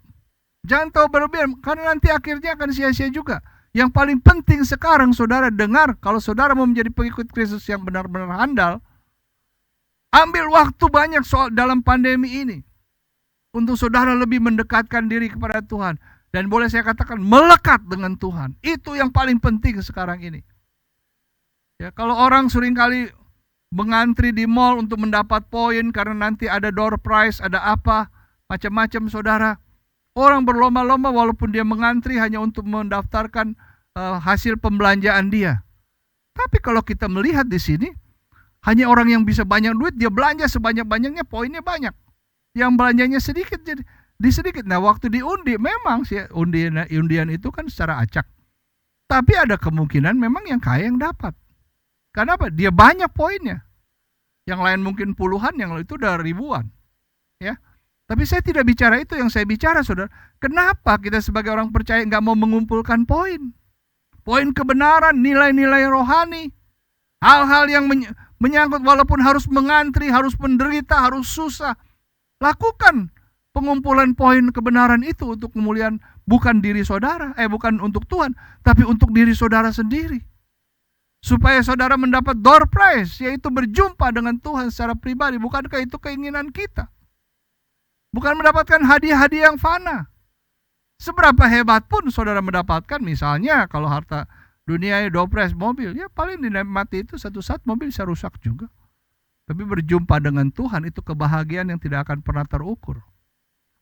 C: Jangan tahu berlebihan, karena nanti akhirnya akan sia-sia juga. Yang paling penting sekarang saudara dengar, kalau saudara mau menjadi pengikut Kristus yang benar-benar handal, ambil waktu banyak soal dalam pandemi ini untuk saudara lebih mendekatkan diri kepada Tuhan, dan boleh saya katakan melekat dengan Tuhan. Itu yang paling penting sekarang ini. Ya, kalau orang seringkali mengantri di mall untuk mendapat poin karena nanti ada door prize, ada apa, macam-macam, saudara. Orang berlomba-lomba walaupun dia mengantri hanya untuk mendaftarkan hasil pembelanjaan dia. Tapi kalau kita melihat di sini, hanya orang yang bisa banyak duit, dia belanja sebanyak-banyaknya, poinnya banyak. Yang belanjanya sedikit, jadi sedikit. Nah, waktu diundi, memang sih undian itu kan secara acak. Tapi ada kemungkinan memang yang kaya yang dapat. Karena apa? Dia banyak poinnya. Yang lain mungkin puluhan, yang itu udah ribuan. Ya. Tapi saya tidak bicara itu, yang saya bicara, saudara. Kenapa kita sebagai orang percaya nggak mau mengumpulkan poin? Poin kebenaran, nilai-nilai rohani. Hal-hal yang menyangkut walaupun harus mengantri, harus menderita, harus susah. Lakukan pengumpulan poin kebenaran itu untuk kemuliaan bukan diri saudara, bukan untuk Tuhan, tapi untuk diri saudara sendiri. Supaya saudara mendapat door prize, yaitu berjumpa dengan Tuhan secara pribadi. Bukankah itu keinginan kita? Bukan mendapatkan hadiah-hadiah yang fana. Seberapa hebat pun saudara mendapatkan, misalnya kalau harta dunia door prize mobil, ya paling dinikmati itu satu saat mobil bisa rusak juga. Tapi berjumpa dengan Tuhan itu kebahagiaan yang tidak akan pernah terukur.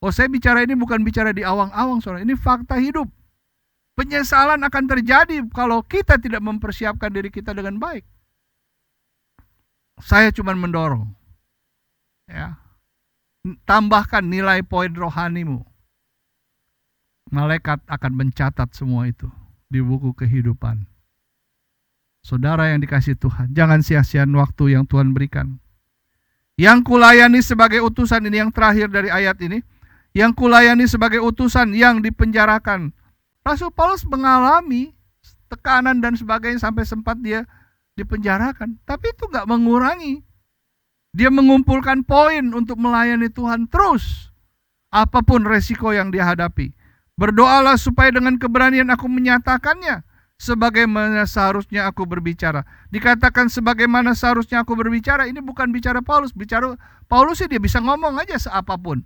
C: Oh, saya bicara ini bukan bicara di awang-awang, saudara. Ini fakta hidup. Penyesalan akan terjadi kalau kita tidak mempersiapkan diri kita dengan baik. Saya cuma mendorong, ya, tambahkan nilai poin rohanimu. Malaikat akan mencatat semua itu di buku kehidupan. Saudara yang dikasih Tuhan, jangan sia-siakan waktu yang Tuhan berikan. Yang kulayani sebagai utusan, ini yang terakhir dari ayat ini. Yang kulayani sebagai utusan yang dipenjarakan. Rasul Paulus mengalami tekanan dan sebagainya sampai sempat dia dipenjarakan. Tapi itu gak mengurangi. Dia mengumpulkan poin untuk melayani Tuhan terus. Apapun resiko yang dia hadapi. Berdoalah supaya dengan keberanian aku menyatakannya. Sebagaimana seharusnya aku berbicara. Dikatakan sebagaimana seharusnya aku berbicara. Ini bukan bicara Paulus. Bicara Paulus sih dia bisa ngomong aja seapapun.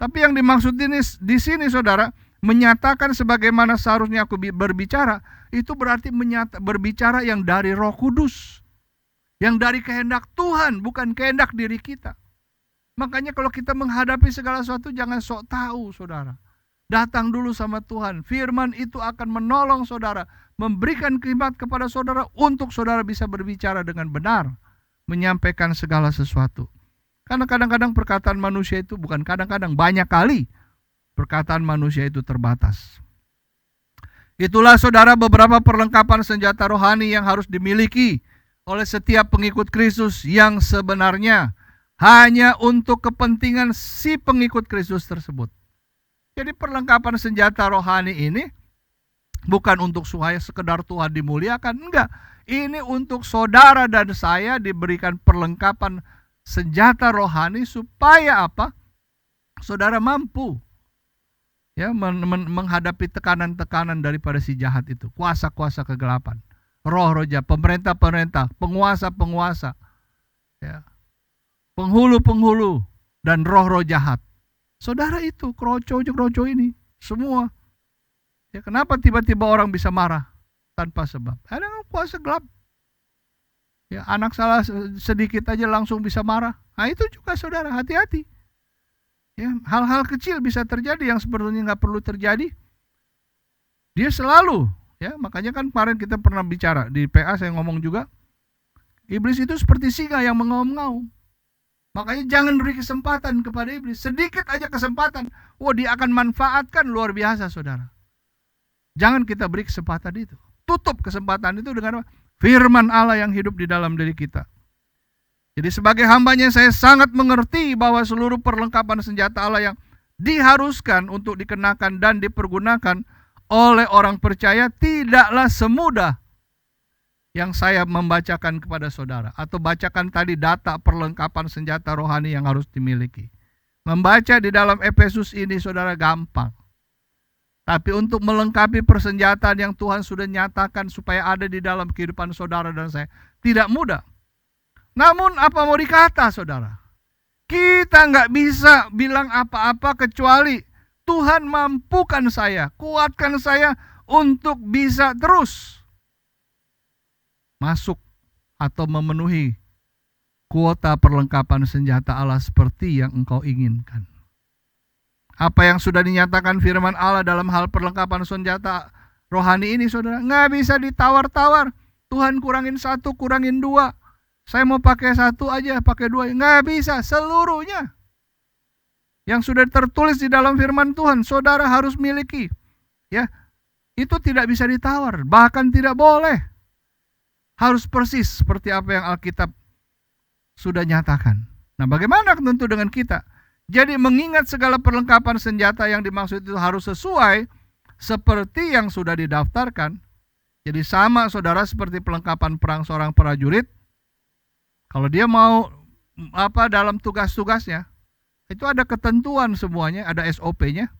C: Tapi yang dimaksud di sini saudara, menyatakan sebagaimana seharusnya aku berbicara, itu berarti berbicara yang dari Roh Kudus. Yang dari kehendak Tuhan, bukan kehendak diri kita. Makanya kalau kita menghadapi segala sesuatu jangan sok tahu, saudara. Datang dulu sama Tuhan. Firman itu akan menolong saudara, memberikan khidmat kepada saudara untuk saudara bisa berbicara dengan benar, menyampaikan segala sesuatu. Karena kadang-kadang perkataan manusia itu, bukan kadang-kadang, banyak kali perkataan manusia itu terbatas. Itulah saudara beberapa perlengkapan senjata rohani yang harus dimiliki oleh setiap pengikut Kristus yang sebenarnya hanya untuk kepentingan si pengikut Kristus tersebut. Jadi perlengkapan senjata rohani ini bukan untuk supaya sekedar Tuhan dimuliakan, enggak. Ini untuk saudara dan saya diberikan perlengkapan senjata rohani supaya apa? Saudara mampu ya menghadapi tekanan-tekanan daripada si jahat itu, kuasa-kuasa kegelapan, roh-roh jahat, pemerintah-pemerintah, penguasa-penguasa, ya, penghulu-penghulu dan roh-roh jahat. Saudara itu kroco ini semua. Ya, kenapa tiba-tiba orang bisa marah tanpa sebab? Ada kuasa gelap. Ya, anak salah sedikit aja langsung bisa marah. Nah, itu juga saudara, hati-hati. Ya, hal-hal kecil bisa terjadi yang sebetulnya nggak perlu terjadi. Dia selalu, ya, makanya kan kemarin kita pernah bicara di PA, saya ngomong juga, iblis itu seperti singa yang mengaum-ngaum. Makanya jangan beri kesempatan kepada iblis. Sedikit aja kesempatan, dia akan manfaatkan luar biasa saudara. Jangan kita beri kesempatan itu. Tutup kesempatan itu dengan firman Allah yang hidup di dalam diri kita. Jadi sebagai hambanya saya sangat mengerti bahwa seluruh perlengkapan senjata Allah yang diharuskan untuk dikenakan dan dipergunakan oleh orang percaya tidaklah semudah yang saya membacakan kepada saudara, atau bacakan tadi data perlengkapan senjata rohani yang harus dimiliki. Membaca di dalam Efesus ini saudara gampang. Tapi untuk melengkapi persenjataan yang Tuhan sudah nyatakan supaya ada di dalam kehidupan saudara dan saya, tidak mudah. Namun apa mau dikata saudara? Kita nggak bisa bilang apa-apa kecuali Tuhan mampukan saya, kuatkan saya untuk bisa terus masuk atau memenuhi kuota perlengkapan senjata Allah seperti yang engkau inginkan. Apa yang sudah dinyatakan firman Allah dalam hal perlengkapan senjata rohani ini saudara, nggak bisa ditawar-tawar. Tuhan kurangin 1, kurangin 2. Saya mau pakai 1 aja, pakai 2. Nggak bisa, seluruhnya. Yang sudah tertulis di dalam firman Tuhan, saudara harus miliki. Ya, itu tidak bisa ditawar, bahkan tidak boleh. Harus persis seperti apa yang Alkitab sudah nyatakan. Nah, bagaimana tentu dengan kita? Jadi mengingat segala perlengkapan senjata yang dimaksud itu harus sesuai seperti yang sudah didaftarkan. Jadi sama saudara seperti perlengkapan perang seorang prajurit. Kalau dia mau dalam tugas-tugasnya, itu ada ketentuan semuanya, ada SOP-nya.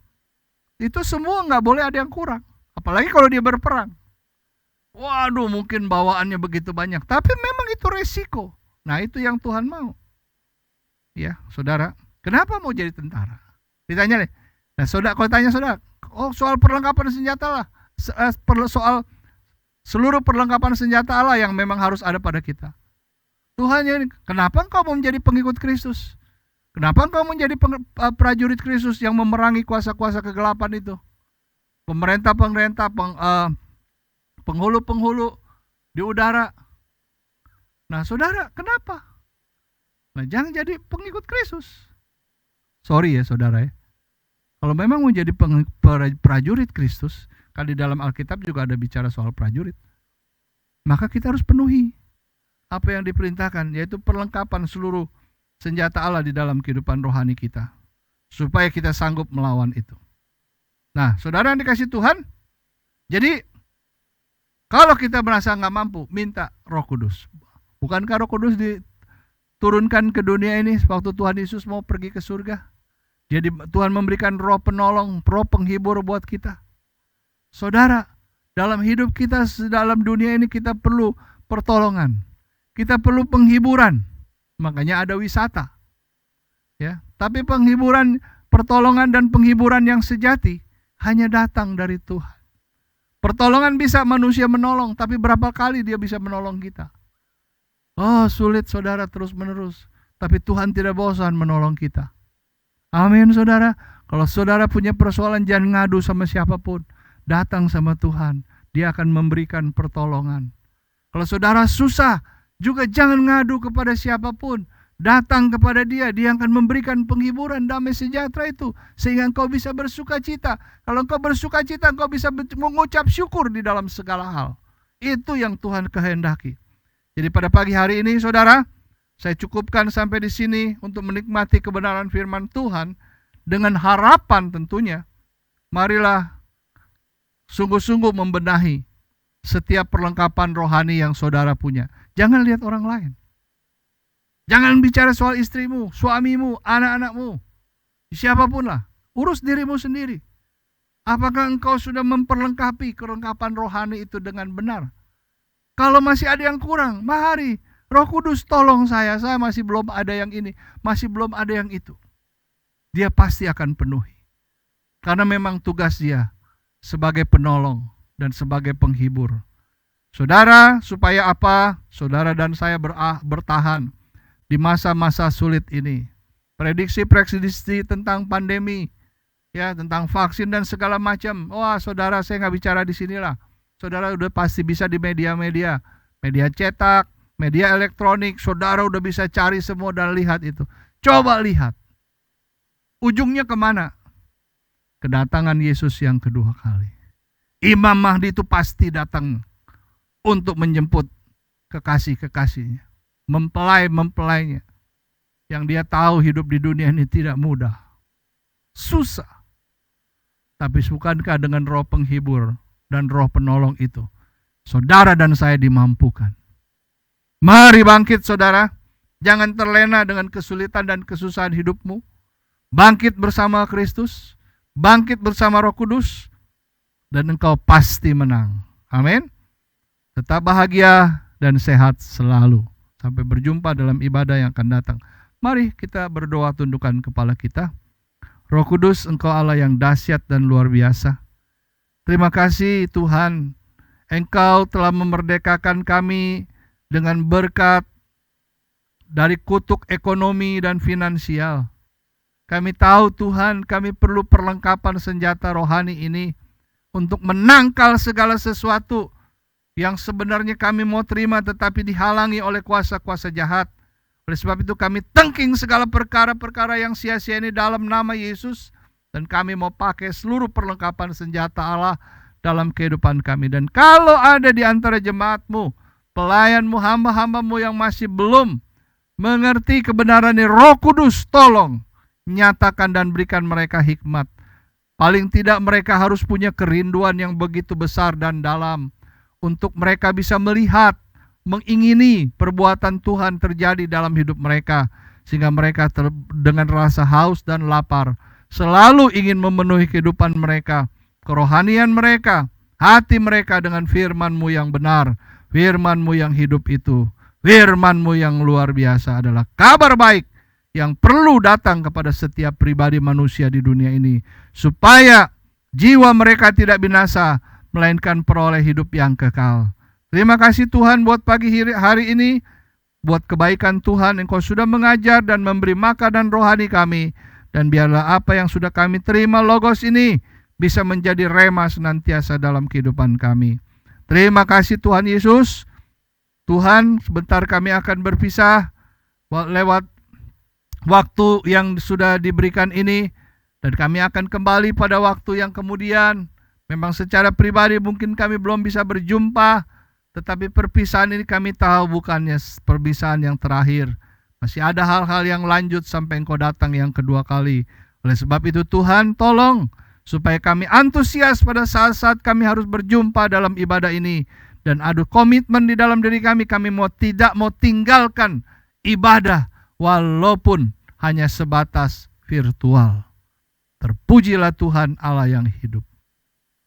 C: Itu semua nggak boleh ada yang kurang. Apalagi kalau dia berperang. Waduh, mungkin bawaannya begitu banyak, tapi memang itu resiko. Nah, itu yang Tuhan mau. Ya, saudara, kenapa mau jadi tentara? Ditanya nih. Nah, saudara, kalau tanya saudara, soal perlengkapan senjata lah, soal seluruh perlengkapan senjata Allah yang memang harus ada pada kita. Tuhan ya, kenapa engkau mau menjadi pengikut Kristus? Kenapa engkau menjadi prajurit Kristus yang memerangi kuasa-kuasa kegelapan itu? Pemerintah-pemerintah, penghulu-penghulu di udara. Nah, saudara, kenapa? Nah, jangan jadi pengikut Kristus. Sorry ya, saudara ya. Kalau memang mau jadi prajurit Kristus, kan di dalam Alkitab juga ada bicara soal prajurit. Maka kita harus penuhi apa yang diperintahkan, yaitu perlengkapan seluruh senjata Allah di dalam kehidupan rohani kita, supaya kita sanggup melawan itu. Nah, saudara yang dikasih Tuhan, jadi kalau kita merasa nggak mampu, minta Roh Kudus. Bukankah Roh Kudus diturunkan ke dunia ini waktu Tuhan Yesus mau pergi ke surga? Jadi Tuhan memberikan roh penolong, roh penghibur buat kita. Saudara, dalam hidup kita, dalam dunia ini kita perlu pertolongan. Kita perlu penghiburan. Makanya ada wisata. Ya, tapi penghiburan, pertolongan dan penghiburan yang sejati hanya datang dari Tuhan. Pertolongan bisa manusia menolong, tapi berapa kali dia bisa menolong kita? Oh, sulit saudara terus menerus. Tapi Tuhan tidak bosan menolong kita. Amin, saudara. Kalau saudara punya persoalan, jangan ngadu sama siapapun. Datang sama Tuhan, Dia akan memberikan pertolongan. Kalau saudara susah, juga jangan ngadu kepada siapapun. Datang kepada Dia, Dia akan memberikan penghiburan, damai sejahtera itu, sehingga engkau bisa bersuka cita. Kalau engkau bersuka cita, engkau bisa mengucap syukur di dalam segala hal. Itu yang Tuhan kehendaki. Jadi pada pagi hari ini, saudara, saya cukupkan sampai di sini untuk menikmati kebenaran firman Tuhan dengan harapan tentunya. Marilah sungguh-sungguh membenahi setiap perlengkapan rohani yang saudara punya. Jangan lihat orang lain. Jangan bicara soal istrimu, suamimu, anak-anakmu, siapapun lah. Urus dirimu sendiri. Apakah engkau sudah memperlengkapi kelengkapan rohani itu dengan benar? Kalau masih ada yang kurang, mari Roh Kudus tolong saya masih belum ada yang ini, masih belum ada yang itu. Dia pasti akan penuhi. Karena memang tugas Dia sebagai penolong dan sebagai penghibur. Saudara, supaya apa? Saudara dan saya bertahan di masa-masa sulit ini. Prediksi-prediksi tentang pandemi, ya, tentang vaksin dan segala macam. Wah, saudara, saya nggak bicara di sinilah. Saudara udah pasti bisa di media-media, media cetak, media elektronik. Saudara udah bisa cari semua dan lihat itu. Coba lihat. Ujungnya kemana? Kedatangan Yesus yang kedua kali. Imam Mahdi itu pasti datang untuk menjemput kekasih-kekasihnya, mempelai-mempelainya, yang dia tahu hidup di dunia ini tidak mudah, susah. Tapi bukankah dengan Roh penghibur dan Roh penolong itu, saudara dan saya dimampukan. Mari bangkit, saudara. Jangan terlena dengan kesulitan dan kesusahan hidupmu. Bangkit bersama Kristus, bangkit bersama Roh Kudus, dan engkau pasti menang. Amin. Tetap bahagia dan sehat selalu. Sampai berjumpa dalam ibadah yang akan datang. Mari kita berdoa, tundukkan kepala kita. Roh Kudus, Engkau Allah yang dahsyat dan luar biasa. Terima kasih Tuhan, Engkau telah memerdekakan kami dengan berkat dari kutuk ekonomi dan finansial. Kami tahu Tuhan, kami perlu perlengkapan senjata rohani ini untuk menangkal segala sesuatu yang sebenarnya kami mau terima tetapi dihalangi oleh kuasa-kuasa jahat. Oleh sebab itu kami tengking segala perkara-perkara yang sia-sia ini dalam nama Yesus, dan kami mau pakai seluruh perlengkapan senjata Allah dalam kehidupan kami. Dan kalau ada di antara jemaatmu, pelayanmu, hamba-hambamu yang masih belum mengerti kebenaran ini, Roh Kudus tolong nyatakan dan berikan mereka hikmat. Paling tidak mereka harus punya kerinduan yang begitu besar dan dalam untuk mereka bisa melihat, mengingini perbuatan Tuhan terjadi dalam hidup mereka, sehingga mereka dengan rasa haus dan lapar selalu ingin memenuhi kehidupan mereka, kerohanian mereka, hati mereka dengan firman-Mu yang benar, firman-Mu yang hidup itu. Firman-Mu yang luar biasa adalah kabar baik yang perlu datang kepada setiap pribadi manusia di dunia ini, supaya jiwa mereka tidak binasa, melainkan peroleh hidup yang kekal. Terima kasih Tuhan buat pagi hari ini, buat kebaikan Tuhan Engkau sudah mengajar dan memberi makanan rohani kami, dan biarlah apa yang sudah kami terima logos ini bisa menjadi rema senantiasa dalam kehidupan kami. Terima kasih Tuhan Yesus. Tuhan, sebentar kami akan berpisah lewat waktu yang sudah diberikan ini, dan kami akan kembali pada waktu yang kemudian. Memang secara pribadi mungkin kami belum bisa berjumpa, tetapi perpisahan ini kami tahu bukannya perpisahan yang terakhir. Masih ada hal-hal yang lanjut sampai Engkau datang yang kedua kali. Oleh sebab itu Tuhan, tolong supaya kami antusias pada saat-saat kami harus berjumpa dalam ibadah ini. Dan adu komitmen di dalam diri kami tidak mau tinggalkan ibadah walaupun hanya sebatas virtual. Terpujilah Tuhan Allah yang hidup.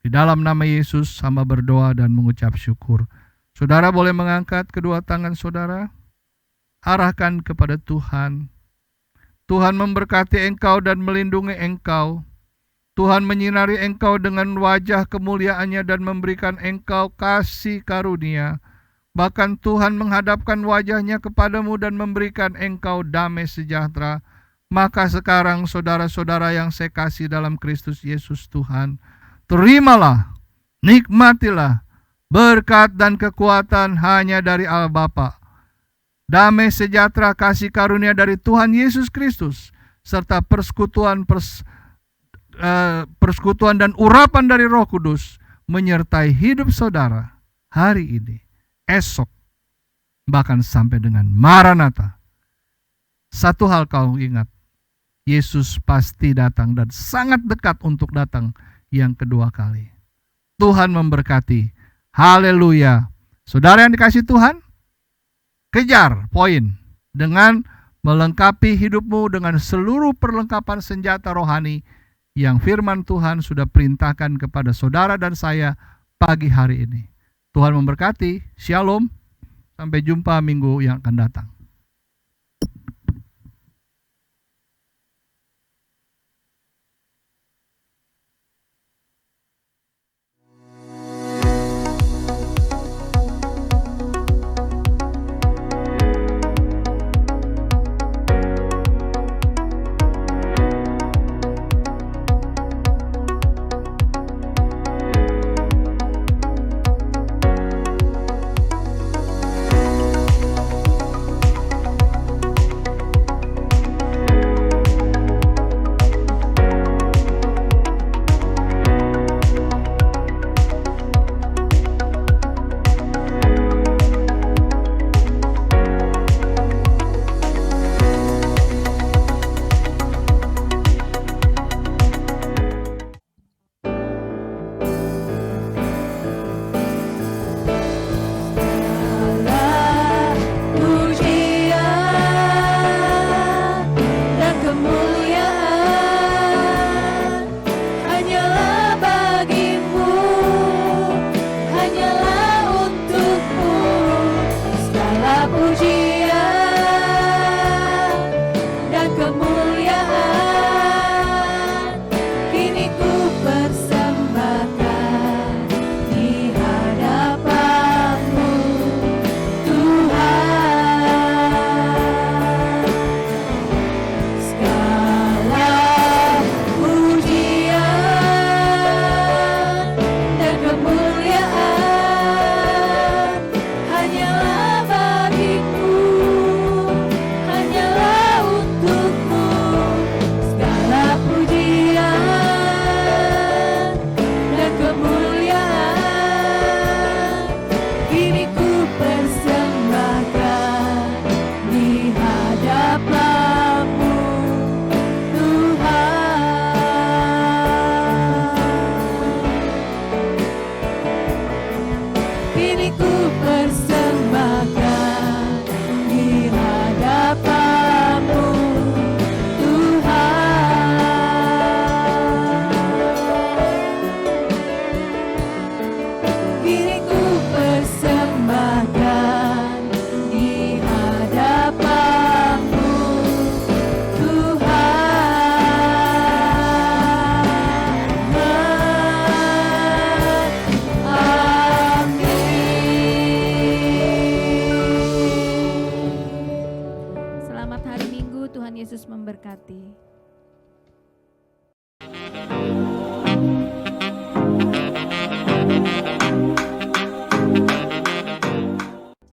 C: Di dalam nama Yesus hamba berdoa dan mengucap syukur. Saudara boleh mengangkat kedua tangan saudara, arahkan kepada Tuhan. Tuhan memberkati engkau dan melindungi engkau. Tuhan menyinari engkau dengan wajah kemuliaan-Nya dan memberikan engkau kasih karunia. Bahkan Tuhan menghadapkan wajah-Nya kepadamu dan memberikan engkau damai sejahtera. Maka sekarang saudara-saudara yang saya kasih dalam Kristus Yesus Tuhan, terimalah, nikmatilah berkat dan kekuatan hanya dari Allah Bapa. Damai sejahtera kasih karunia dari Tuhan Yesus Kristus serta persekutuan dan urapan dari Roh Kudus menyertai hidup saudara hari ini, esok, bahkan sampai dengan Maranatha. Satu hal kau ingat, Yesus pasti datang dan sangat dekat untuk datang yang kedua kali. Tuhan memberkati. Haleluya. Saudara yang dikasihi Tuhan, kejar poin dengan melengkapi hidupmu dengan seluruh perlengkapan senjata rohani yang firman Tuhan sudah perintahkan kepada saudara dan saya pagi hari ini. Tuhan memberkati. Shalom. Sampai jumpa minggu yang akan datang.
A: Selamat hari Minggu, Tuhan Yesus memberkati.